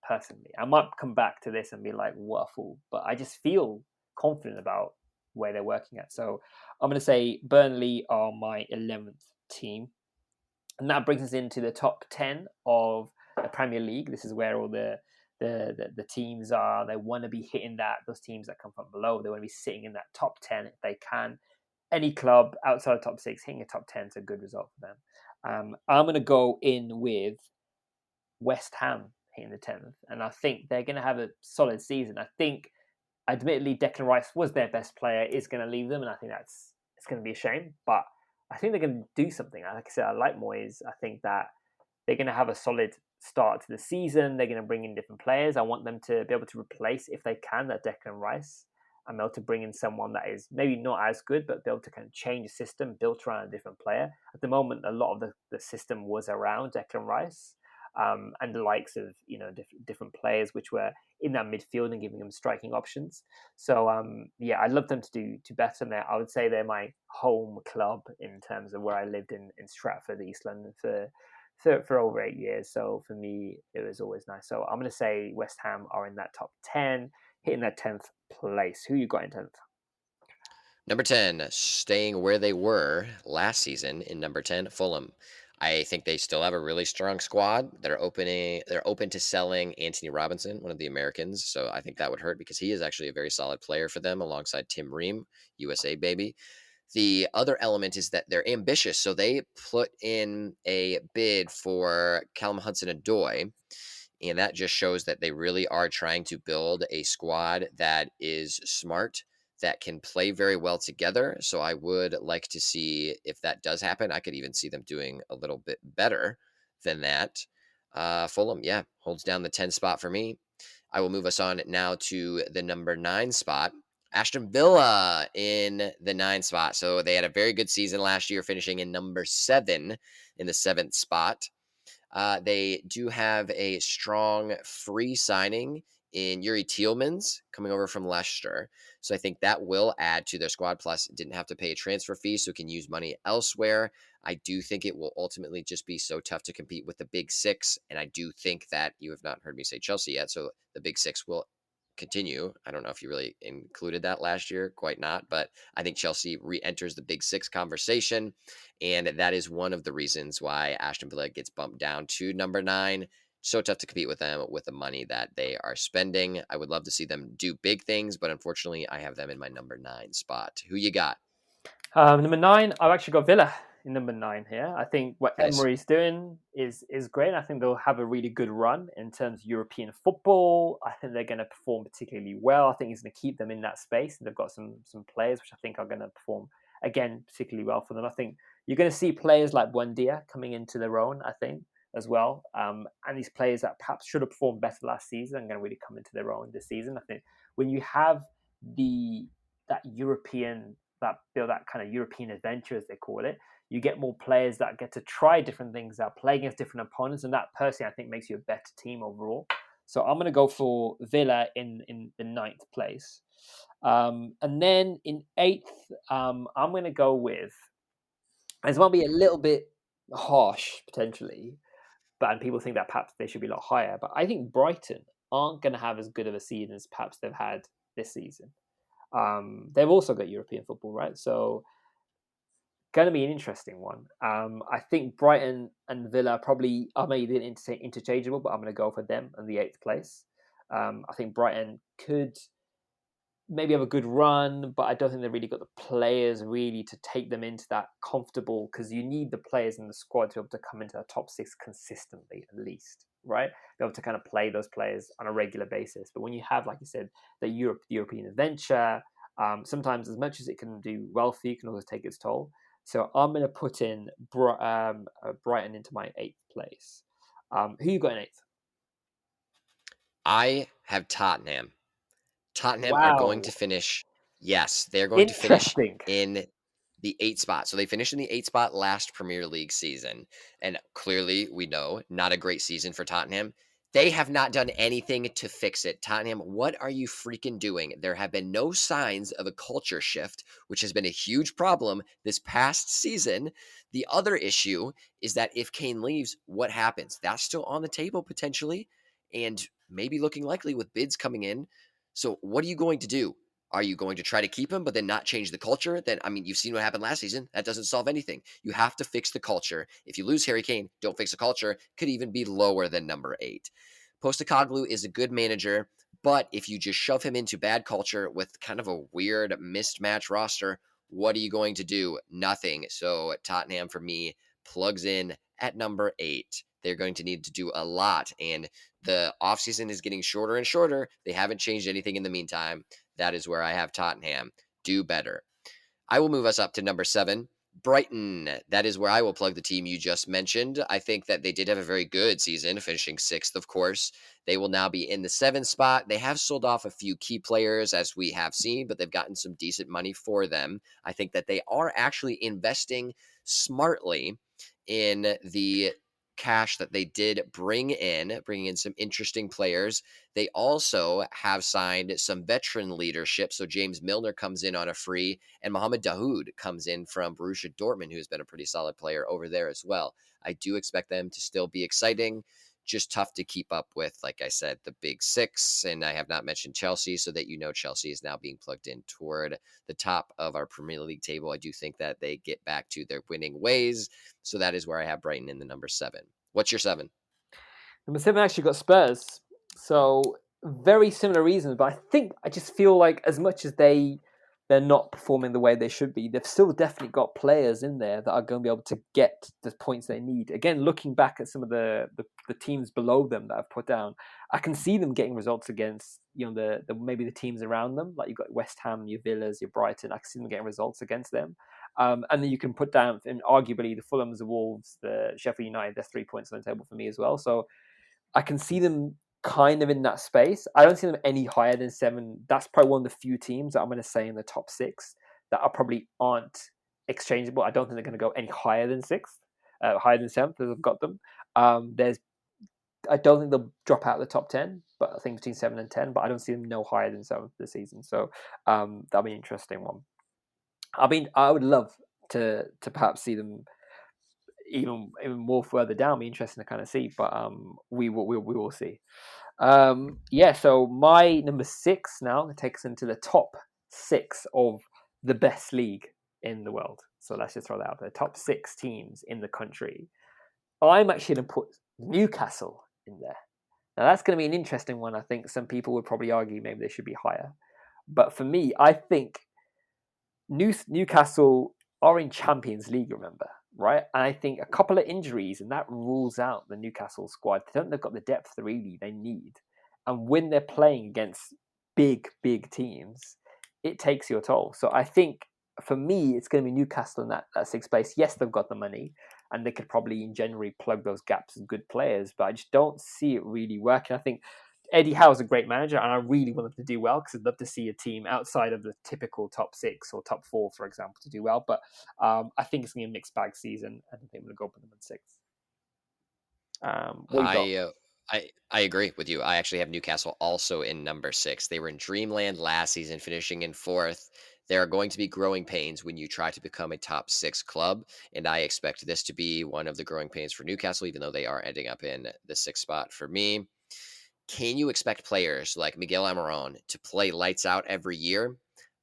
personally. I might come back to this and be like, what a fool, but I just feel confident about where they're working at. So I'm going to say Burnley are my 11th team. And that brings us into the top 10 of the Premier League. This is where all the teams are. They want to be hitting those teams that come from below. They want to be sitting in that top 10 if they can. Any club outside of top six hitting a top 10 is a good result for them. I'm going to go in with West Ham hitting the 10th, and I think they're going to have a solid season. I think, admittedly, Declan Rice was their best player, is going to leave them, and I think it's going to be a shame. But I think they're going to do something. Like I said, I like Moyes. I think that they're going to have a solid start to the season. They're going to bring in different players. I want them to be able to replace, if they can, that Declan Rice. I'm able to bring in someone that is maybe not as good, but be able to kind of change the system built around a different player. At the moment, a lot of the system was around Declan Rice and the likes of different players which were in that midfield and giving them striking options. So yeah, I'd love them to do better there. I would say they're my home club in terms of where I lived in Stratford, East London for over 8 years. So for me, it was always nice. So I'm going to say West Ham are in that top 10, hitting that 10th place. Who you got in 10th? Number 10, staying where they were last season in number 10, Fulham. I think they still have a really strong squad. They're open to selling Anthony Robinson, one of the Americans. So I think that would hurt because he is actually a very solid player for them alongside Tim Ream, USA baby. The other element is that they're ambitious. So they put in a bid for Callum Hudson-Odoi, and that just shows that they really are trying to build a squad that is smart, that can play very well together. So I would like to see if that does happen. I could even see them doing a little bit better than that. Fulham, yeah, holds down the 10 spot for me. I will move us on now to the number 9 spot. Aston Villa in the 9 spot. So they had a very good season last year, finishing in number 7 in the 7th spot. They do have a strong free signing in Yuri Tealmans coming over from Leicester. So I think that will add to their squad. Plus, didn't have to pay a transfer fee, so can use money elsewhere. I do think it will ultimately just be so tough to compete with the big six. And I do think that you have not heard me say Chelsea yet. So the big six will continue. I don't know if you really included that last year, quite not, but I think Chelsea re enters the big six conversation. And that is one of the reasons why Aston Villa gets bumped down to number 9. So tough to compete with them with the money that they are spending. I would love to see them do big things, but unfortunately, I have them in my number 9 spot. Who you got? Number 9, I've actually got Villa in number 9 here. I think what Nice. Emery's doing is great. I think they'll have a really good run in terms of European football. I think they're going to perform particularly well. I think he's going to keep them in that space. And they've got some players which I think are going to perform again particularly well for them. I think you're going to see players like Buendia coming into their own, I think, as well. And these players that perhaps should have performed better last season are going to really come into their own this season. I think when you have the that European that kind of European adventure, as they call it, you get more players that get to try different things out, play against different opponents, and that personally I think makes you a better team overall. So I'm going to go for Villa in the 9th place. And then in 8th, I'm going to go with, this might be a little bit harsh potentially, but and people think that perhaps they should be a lot higher. But I think Brighton aren't going to have as good of a season as perhaps they've had this season. They've also got European football, right? So going to be an interesting one. I think Brighton and Villa probably are maybe interchangeable, but I'm going to go for them in the 8th place. I think Brighton could maybe have a good run, but I don't think they've really got the players really to take them into that comfortable, because you need the players in the squad to be able to come into the top 6 consistently, at least, right? Be able to kind of play those players on a regular basis. But when you have, like you said, the European adventure, sometimes as much as it can do well for you, it can also take its toll. So I'm going to put in Brighton into my 8th place. Who you got in 8th? I have Tottenham. Tottenham are going to Wow, finish, yes, they're going to finish interesting. in the 8th spot. So they finished in the 8th spot last Premier League season. And clearly, we know, not a great season for Tottenham. They have not done anything to fix it. Tottenham, what are you freaking doing? There have been no signs of a culture shift, which has been a huge problem this past season. The other issue is that if Kane leaves, what happens? That's still on the table potentially, and maybe looking likely with bids coming in. So, what are you going to do? Are you going to try to keep him, but then not change the culture? Then, I mean, you've seen what happened last season. That doesn't solve anything. You have to fix the culture. If you lose Harry Kane, don't fix the culture, could even be lower than number 8. Postacoglu is a good manager, but if you just shove him into bad culture with kind of a weird mismatch roster, what are you going to do? Nothing. So, Tottenham, for me, plugs in at number 8. They're going to need to do a lot. And the offseason is getting shorter and shorter. They haven't changed anything in the meantime. That is where I have Tottenham. Do better. I will move us up to number 7. Brighton. That is where I will plug the team you just mentioned. I think that they did have a very good season, finishing 6th, of course. They will now be in the 7th spot. They have sold off a few key players, as we have seen, but they've gotten some decent money for them. I think that they are actually investing smartly in the cash that they did bringing in some interesting players. They also have signed some veteran leadership. So James Milner comes in on a free, and Mohamed Dahoud comes in from Borussia Dortmund, who's been a pretty solid player over there as well. I do expect them to still be exciting. Just tough to keep up with, like I said, the big six. And I have not mentioned Chelsea, so that you know Chelsea is now being plugged in toward the top of our Premier League table. I do think that they get back to their winning ways. So that is where I have Brighton in the number 7. What's your 7? Number 7 actually got Spurs. So very similar reasons, but I think I just feel like as much as they they're not performing the way they should be, they've still definitely got players in there that are going to be able to get the points they need. Again, looking back at some of the teams below them that I've put down, I can see them getting results against the maybe the teams around them. Like you've got West Ham, your Villas, your Brighton. I can see them getting results against them. And then you can put down, and arguably, the Fulhams, the Wolves, the Sheffield United. There's 3 points on the table for me as well. So I can see them kind of in that space. I don't see them any higher than 7. That's probably one of the few teams that I'm going to say in the top 6 that are probably aren't exchangeable. I don't think they're going to go any higher than 6th, higher than 7th as I've got them. I don't think they'll drop out of the top 10, but I think between 7 and 10. But I don't see them no higher than 7th this season. So that'll be an interesting one. I mean, I would love to perhaps see them even more further down. Be interesting to kind of see, but we will see. So my number 6 now takes us into the top 6 of the best league in the world. So let's just throw that out there. Top 6 teams in the country. I'm actually going to put Newcastle in there. Now that's going to be an interesting one. I think some people would probably argue maybe they should be higher, but for me, I think Newcastle are in Champions League. Remember, right? And I think a couple of injuries, and that rules out the Newcastle squad. They don't. They've got the depth really they need, and when they're playing against big teams, it takes your toll. So I think for me, it's going to be Newcastle in that 6th place. Yes, they've got the money, and they could probably in January plug those gaps with good players, but I just don't see it really working. I think Eddie Howe's a great manager, and I really want them to do well because I'd love to see a team outside of the typical top 6 or top 4, for example, to do well. But I think it's going to be a mixed bag season, and I think I'm going to go for them in 6th. What you got? I agree with you. I actually have Newcastle also in number 6. They were in dreamland last season, finishing in 4th. There are going to be growing pains when you try to become a top 6 club, and I expect this to be one of the growing pains for Newcastle, even though they are ending up in the 6th spot for me. Can you expect players like Miguel Almiron to play lights out every year?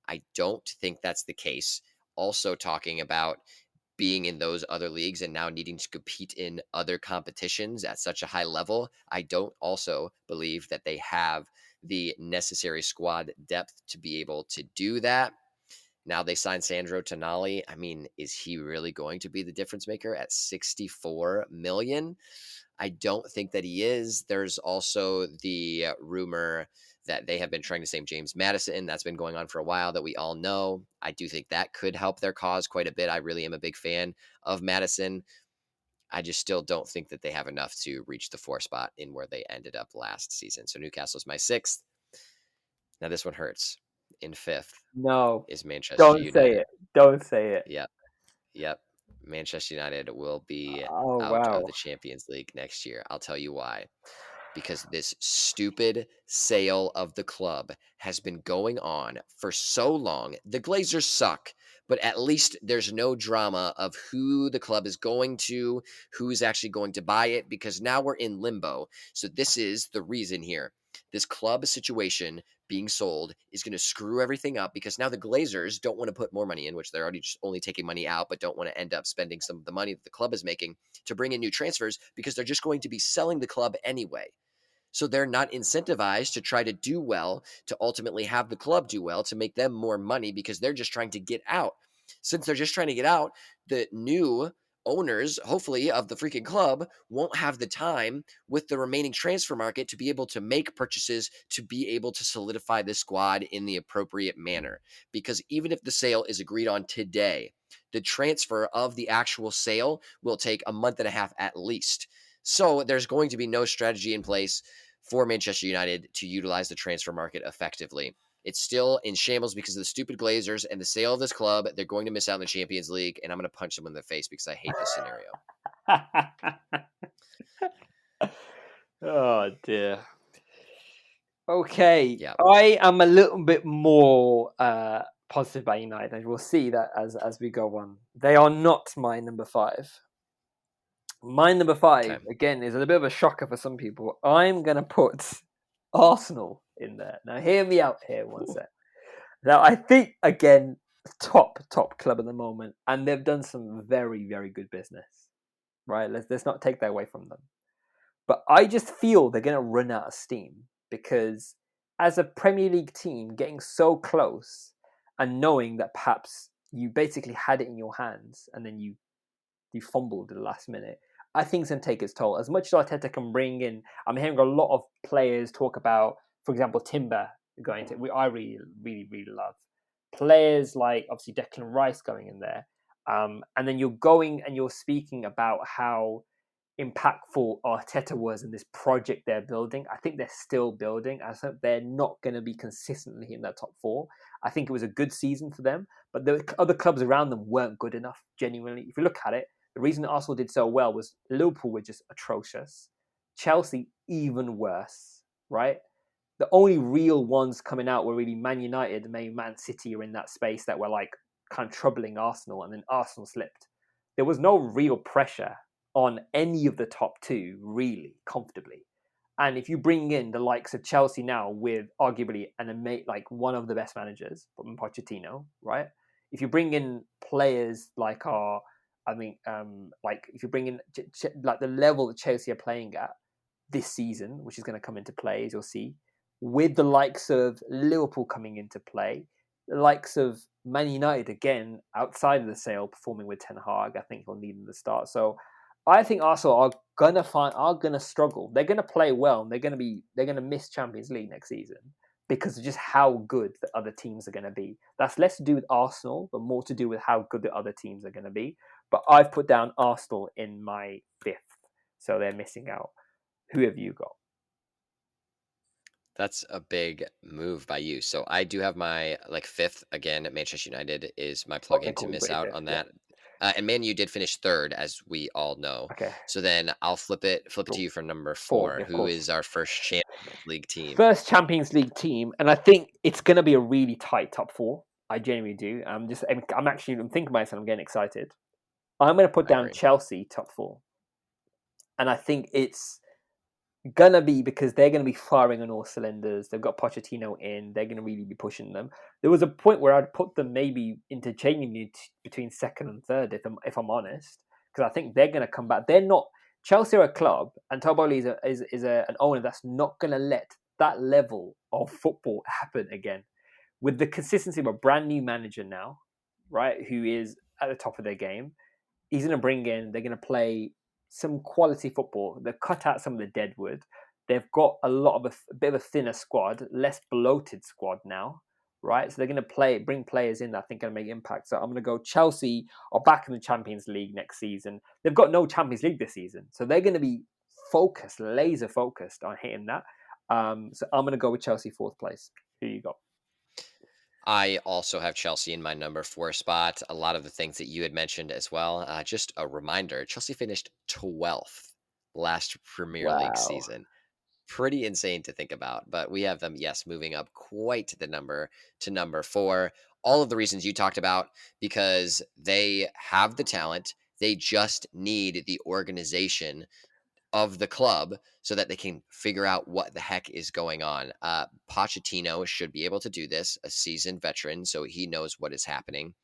I don't think that's the case. Also, talking about being in those other leagues and now needing to compete in other competitions at such a high level, I don't also believe that they have the necessary squad depth to be able to do that. Now they signed Sandro Tonali. I mean, is he really going to be the difference maker at 64 million? I don't think that he is. There's also the rumor that they have been trying to save James Madison. That's been going on for a while that we all know. I do think that could help their cause quite a bit. I really am a big fan of Madison. I just still don't think that they have enough to reach the 4 spot in where they ended up last season. So Newcastle's my 6th. Now this one hurts. In 5th No, is Manchester don't say United. it. Don't say it. Yep. Yep. Manchester United will be Oh out of wow. the Champions League next year. I'll tell you why. Because this stupid sale of the club has been going on for so long. The Glazers suck, but at least there's no drama of who the club is going to, who's actually going to buy it, because now we're in limbo. So this is the reason here. This club situation being sold is going to screw everything up because now the Glazers don't want to put more money in, which they're already just only taking money out, but don't want to end up spending some of the money that the club is making to bring in new transfers because they're just going to be selling the club anyway. So they're not incentivized to try to do well, to ultimately have the club do well, to make them more money because they're just trying to get out. Since they're just trying to get out, the new owners, hopefully, of the freaking club won't have the time with the remaining transfer market to be able to make purchases to be able to solidify this squad in the appropriate manner. Because even if the sale is agreed on today, the transfer of the actual sale will take a month and a half at least. So there's going to be no strategy in place for Manchester United to utilize the transfer market effectively. It's still in shambles because of the stupid Glazers and the sale of this club. They're going to miss out in the Champions League, and I'm going to punch them in the face because I hate this scenario. Oh dear. Okay, Yeah. I am a little bit more positive about United, and we'll see that as we go on. They are not my number 5. My number 5 Okay. again is a bit of a shocker for some people. I'm gonna put Arsenal in there. Now, hear me out here one Ooh. sec. Now, I think again, top club at the moment, and they've done some very good business. Right? Let's not take that away from them. But I just feel they're gonna run out of steam because as a Premier League team getting so close and knowing that perhaps you basically had it in your hands and then you fumbled at the last minute. I think it's going to take its toll. As much as Arteta can bring in, I'm hearing a lot of players talk about, for example, Timber going to. I really, really, really love players like obviously Declan Rice going in there, and then you're going and you're speaking about how impactful Arteta was in this project they're building. I think they're still building. I think they're not going to be consistently in that top four. I think it was a good season for them, but the other clubs around them weren't good enough. Genuinely, if you look at it, the reason Arsenal did so well was Liverpool were just atrocious, Chelsea even worse, right? The only real ones coming out were really Man United and maybe Man City are in that space that were like kind of troubling Arsenal, and then Arsenal slipped. There was no real pressure on any of the top two really comfortably. And if you bring in the likes of Chelsea now with arguably like one of the best managers, Pochettino, right? If you bring in players like like if you bring in like the level that Chelsea are playing at this season, which is going to come into play, as you'll see, with the likes of Liverpool coming into play, the likes of Man United again outside of the sale performing with Ten Hag, I think he'll need them to start. So I think Arsenal are gonna struggle. They're gonna play well, and they're gonna miss Champions League next season because of just how good the other teams are gonna be. That's less to do with Arsenal, but more to do with how good the other teams are gonna be. But I've put down Arsenal in my fifth, so they're missing out. Who have you got? That's a big move by you. So I do have my like fifth again. Manchester United is my Okay, plug-in to cool. You miss put it out fifth. on Yeah. that. And Man U did finish third, as we all know. Okay. So then I'll flip it to Cool. you for number Four. four. Yeah, of Who course. is our first Champions League team? First Champions League team, and I think it's going to be a really tight top four. I genuinely do. I'm thinking about it and I'm getting excited. I'm going to put I down agree. Chelsea top four, and I think it's gonna be because they're gonna be firing on all cylinders. They've got Pochettino in. They're gonna really be pushing them. There was a point where I'd put them maybe interchangeably between second and third, if I'm honest, because I think they're gonna come back. They're not Chelsea are a club, and Todd Bowley is an owner that's not gonna let that level of football happen again. With the consistency of a brand new manager now, right, who is at the top of their game, he's going to bring in, they're going to play some quality football. They've cut out some of the deadwood. They've got a bit of a thinner squad, less bloated squad now, right? So they're going to bring players in that I think are going to make impact. So I'm going to go Chelsea are back in the Champions League next season. They've got no Champions League this season. So they're going to be focused, laser focused on hitting that. So I'm going to go with Chelsea fourth place. Who you got? I also have Chelsea in my number four spot. A lot of the things that you had mentioned as well. Just a reminder: Chelsea finished 12th last Premier League Wow. season. Pretty insane to think about, but we have them, yes, moving up quite the number to number four. All of the reasons you talked about, because they have the talent, they just need the organization of the club so that they can figure out what the heck is going on. Pochettino should be able to do this, a seasoned veteran, so he knows what is happening,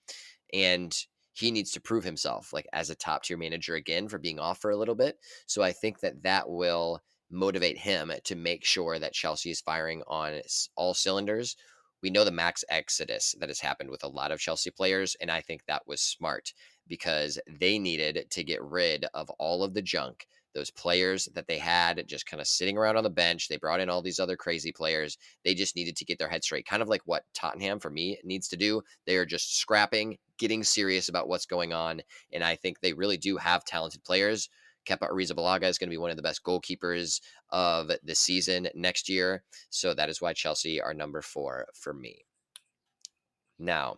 and he needs to prove himself like as a top tier manager again for being off for a little bit. So I think that that will motivate him to make sure that Chelsea is firing on all cylinders. We know the max exodus that has happened with a lot of Chelsea players, and I think that was smart because they needed to get rid of all of the junk, those players that they had just kind of sitting around on the bench. They brought in all these other crazy players. They just needed to get their head straight, kind of like what Tottenham for me needs to do. They are just scrapping, getting serious about what's going on. And I think they really do have talented players. Kepa Arrizabalaga is going to be one of the best goalkeepers of the season next year. So that is why Chelsea are number four for me. Now,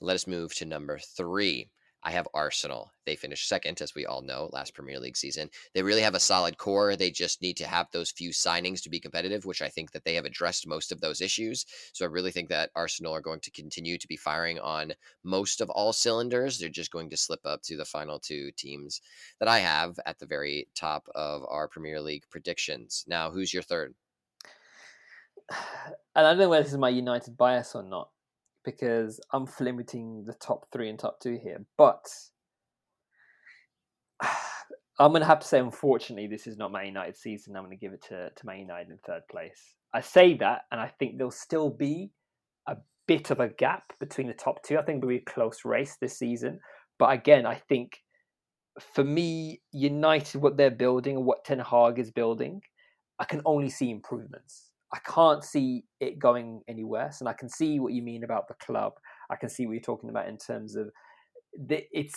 let us move to number three. I have Arsenal. They finished second, as we all know, last Premier League season. They really have a solid core. They just need to have those few signings to be competitive, which I think that they have addressed most of those issues. So I really think that Arsenal are going to continue to be firing on most of all cylinders. They're just going to slip up to the final two teams that I have at the very top of our Premier League predictions. Now, who's your third? And I don't know whether this is my United bias or not, because I'm flitting between the top three and top two here. But I'm going to have to say, unfortunately, this is not Man United season. I'm going to give it to Man United in third place. I say that, and I think there'll still be a bit of a gap between the top two. I think it'll be a close race this season. But again, I think for me, United, what they're building and what Ten Hag is building, I can only see improvements. I can't see it going any worse. And I can see what you mean about the club. I can see what you're talking about in terms of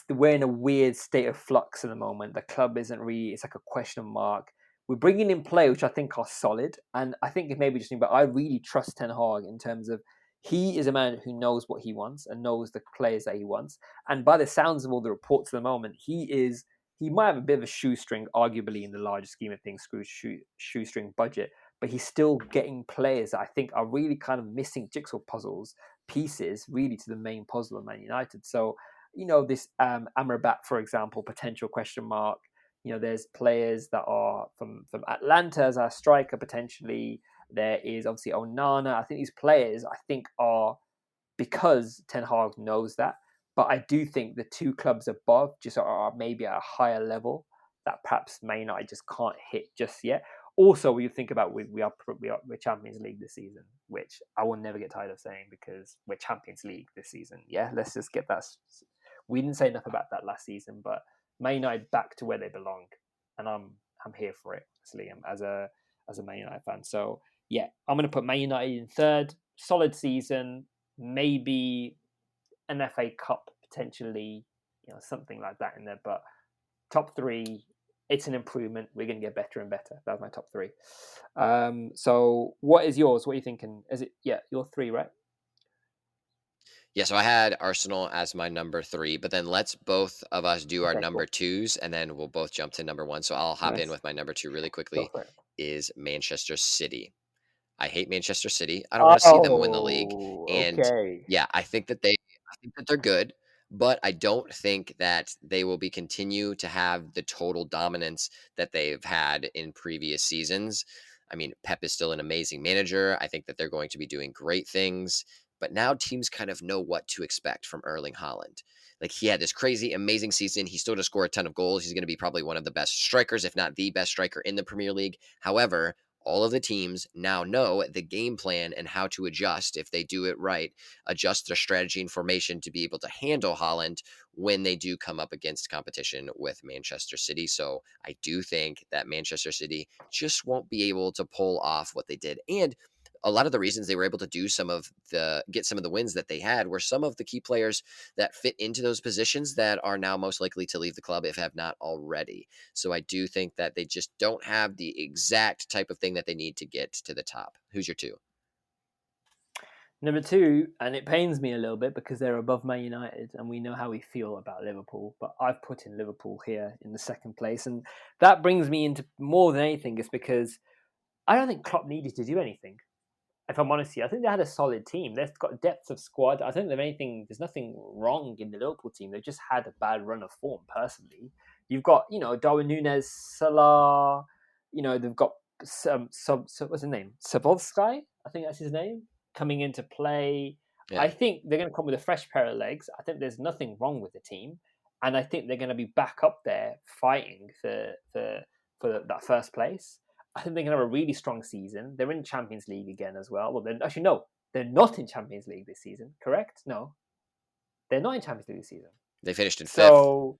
we're in a weird state of flux at the moment. The club isn't really, it's like a question mark. We're bringing in players which I think are solid, and I think it may be just, but I really trust Ten Hag in terms of he is a man who knows what he wants and knows the players that he wants. And by the sounds of all the reports at the moment, he might have a bit of a shoestring, arguably in the larger scheme of things, shoestring budget, but he's still getting players that I think are really kind of missing jigsaw puzzles pieces really to the main puzzle of Man United. So this Amrabat, for example, potential question mark. There's players that are from Atlanta as our striker potentially. There is obviously Onana. I think these players, I think, are because Ten Hag knows that. But I do think the two clubs above just are maybe at a higher level that perhaps Man United just can't hit just yet. Also, when you think about we're Champions League this season, which I will never get tired of saying because we're Champions League this season. Yeah, let's just get that. We didn't say enough about that last season, but Man United back to where they belong, and I'm here for it, Liam, as a Man United fan. So yeah, I'm going to put Man United in third. Solid season, maybe an FA Cup potentially, something like that in there. But top three, it's an improvement. We're going to get better and better. That's my top three. So what is yours? What are you thinking? Is it your three, right? Yeah, so I had Arsenal as my number 3, but then let's both of us do our Okay, number cool. 2s, and then we'll both jump to number 1. So I'll hop in Nice. with my number 2 really Go quickly for it. is Manchester City. I hate Manchester City. I don't wanna see them win the league, Oh, and okay. yeah, I think that they're good, but I don't think that they will be continue to have the total dominance that they've had in previous seasons. I mean, Pep is still an amazing manager. I think that they're going to be doing great things, but now teams kind of know what to expect from Erling Haaland. Like he had this crazy, amazing season. He still just scored a ton of goals. He's going to be probably one of the best strikers, if not the best striker in the Premier League. However, all of the teams now know the game plan and how to adjust if they do it right, adjust their strategy and formation to be able to handle Holland when they do come up against competition with Manchester City. So I do think that Manchester City just won't be able to pull off what they did. And a lot of the reasons they were able to do get some of the wins that they had were some of the key players that fit into those positions that are now most likely to leave the club if have not already. So I do think that they just don't have the exact type of thing that they need to get to the top. Who's your 2? Number two, and it pains me a little bit because they're above Man United, and we know how we feel about Liverpool. But I've put in Liverpool here in the second place, and that brings me into more than anything is because I don't think Klopp needed to do anything. If I'm honest, here, I think they had a solid team. They've got depth of squad. I think there's nothing wrong in the Liverpool team. They've just had a bad run of form. Personally, you've got Darwin Nunes, Salah. They've got what's his name, Sabovsky. I think that's his name coming into play. I Yeah. think they're going to come with a fresh pair of legs. I think there's nothing wrong with the team, and I think they're going to be back up there fighting for that first place. I think they're going to have a really strong season. They're in Champions League again as well. Well, actually, no, they're not in Champions League this season. Correct? No, they're not in Champions League this season. They finished in 5th. So,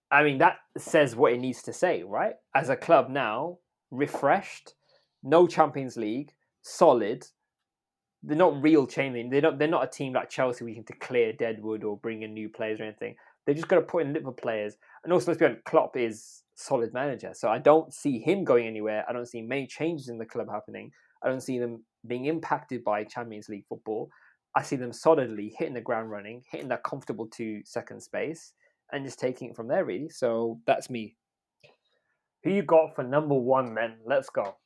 I mean, that says what it needs to say, right? As a club now, refreshed, no Champions League, solid. They're not real changing. They're not a team like Chelsea where you can declare deadwood or bring in new players or anything. They're just going to put in little players. And also, let's be honest, Klopp is solid manager. So I don't see him going anywhere. I don't see many changes in the club happening. I don't see them being impacted by Champions League football. I see them solidly hitting the ground running, hitting that comfortable 2 second space, and just taking it from there, really. So that's me. Who you got for number one, then? Let's go.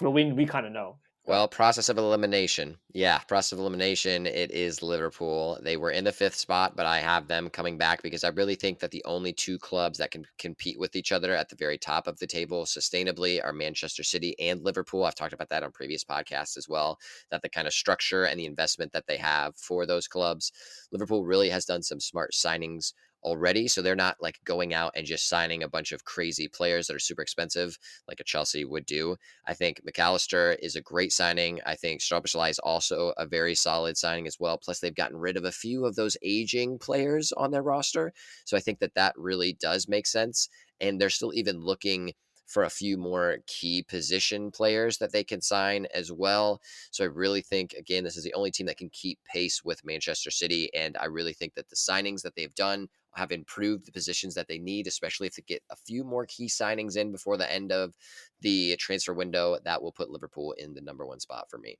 Well, we kind of know. Go. Well, process of elimination. Yeah, process of elimination. It is Liverpool. They were in the 5th spot, but I have them coming back because I really think that the only 2 clubs that can compete with each other at the very top of the table sustainably are Manchester City and Liverpool. I've talked about that on previous podcasts as well, that the kind of structure and the investment that they have for those clubs. Liverpool really has done some smart signings already. So they're not like going out and just signing a bunch of crazy players that are super expensive like a Chelsea would do. I think McAllister is a great signing. I think Szoboszlai is also a very solid signing as well. Plus, they've gotten rid of a few of those aging players on their roster. So I think that that really does make sense. And they're still even looking for a few more key position players that they can sign as well. So I really think, again, this is the only team that can keep pace with Manchester City. And I really think that the signings that they've done have improved the positions that they need, especially if they get a few more key signings in before the end of the transfer window. That will put Liverpool in the number one spot for me.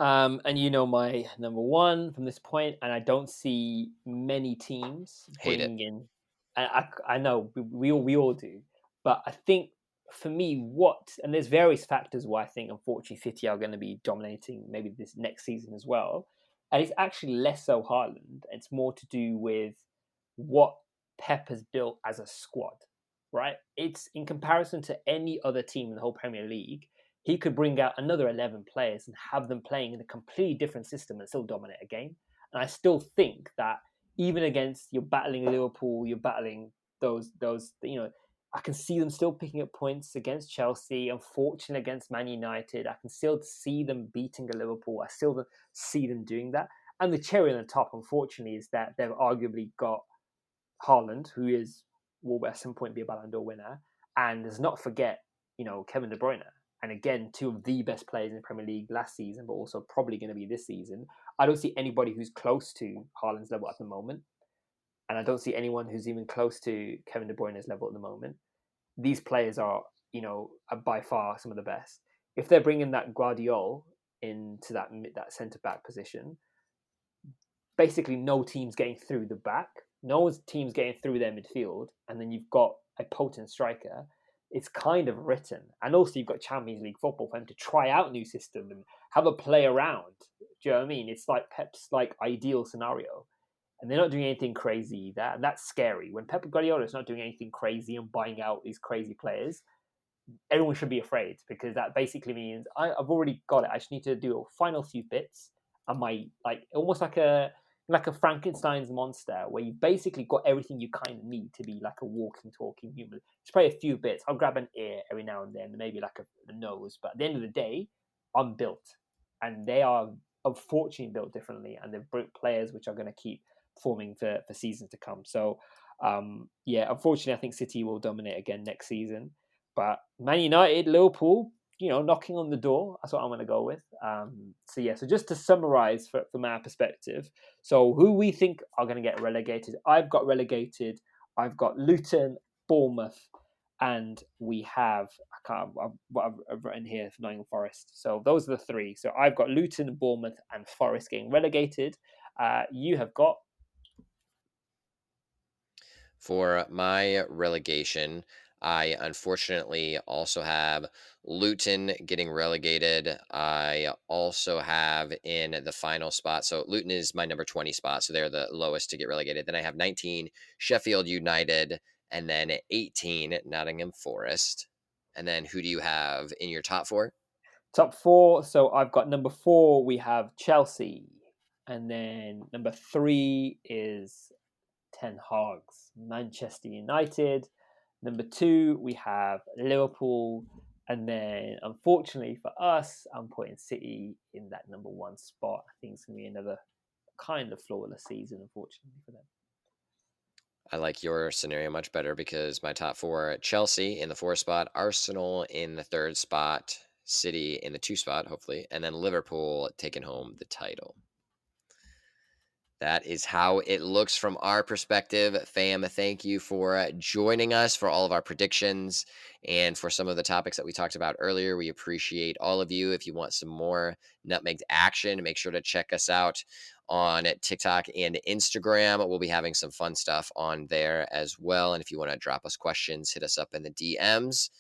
And you know my number one from this point, and I don't see many teams Hate it. bringing in. I know we all do, but I think for me, and there's various factors why I think unfortunately City are going to be dominating maybe this next season as well, and it's actually less so Haaland. It's more to do with what Pep has built as a squad, right? It's in comparison to any other team in the whole Premier League, he could bring out another 11 players and have them playing in a completely different system and still dominate a game. And I still think that even against you're battling Liverpool, you're battling those I can see them still picking up points against Chelsea. Unfortunately, against Man United, I can still see them beating a Liverpool. I still see them doing that. And the cherry on the top, unfortunately, is that they've arguably got Haaland, who will at some point be a Ballon d'Or winner, and let's not forget, Kevin De Bruyne. And again, two of the best players in the Premier League last season, but also probably going to be this season. I don't see anybody who's close to Haaland's level at the moment, and I don't see anyone who's even close to Kevin De Bruyne's level at the moment. These players are by far some of the best. If they're bringing that Guardiola into that centre back position, basically no team's getting through the back, no team's getting through their midfield, and then you've got a potent striker. It's kind of written, and also you've got Champions League football for them to try out new system and have a play around. Do you know what I mean? It's like Pep's ideal scenario, and they're not doing anything crazy. That's scary. When Pep Guardiola is not doing anything crazy and buying out these crazy players, everyone should be afraid because that basically means I've already got it. I just need to do a final few bits. And my almost like a Frankenstein's monster, where you basically got everything you kind of need to be like a walking, talking human. Just play a few bits. I'll grab an ear every now and then, maybe like a nose. But at the end of the day, I'm built, and they are unfortunately built differently, and they've built players which are going to keep forming for seasons to come. So, yeah, unfortunately, I think City will dominate again next season. But Man United, Liverpool, knocking on the door. That's what I'm going to go with. So just to summarize from our perspective, so who we think are going to get relegated. I've got relegated. I've got Luton, Bournemouth, and we have what I've written here for Nottingham Forest. So those are the three. So I've got Luton, Bournemouth, and Forest getting relegated. You have got For my relegation, I unfortunately also have Luton getting relegated. I also have in the final spot. So Luton is my number 20 spot. So they're the lowest to get relegated. Then I have 19 Sheffield United and then 18 Nottingham Forest. And then who do you have in your top four? top four. So I've got number four, we have Chelsea. And then number three is Ten Hag's Manchester United. Number two, we have Liverpool. And then, unfortunately for us, I'm putting City in that number one spot. I think it's going to be another kind of flawless season, unfortunately for them. I like your scenario much better because my top four: Chelsea in the four spot, Arsenal in the third spot, City in the two spot, hopefully, and then Liverpool taking home the title. That is how it looks from our perspective. Fam, thank you for joining us for all of our predictions and for some of the topics that we talked about earlier. We appreciate all of you. If you want some more Nutmegged action, make sure to check us out on TikTok and Instagram. We'll be having some fun stuff on there as well. And if you want to drop us questions, hit us up in the DMs.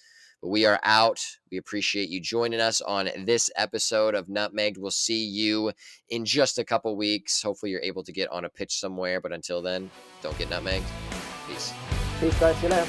But we are out. We appreciate you joining us on this episode of Nutmegged. We'll see you in just a couple weeks. Hopefully, you're able to get on a pitch somewhere. But until then, don't get nutmegged. Peace. Peace, guys. See you later.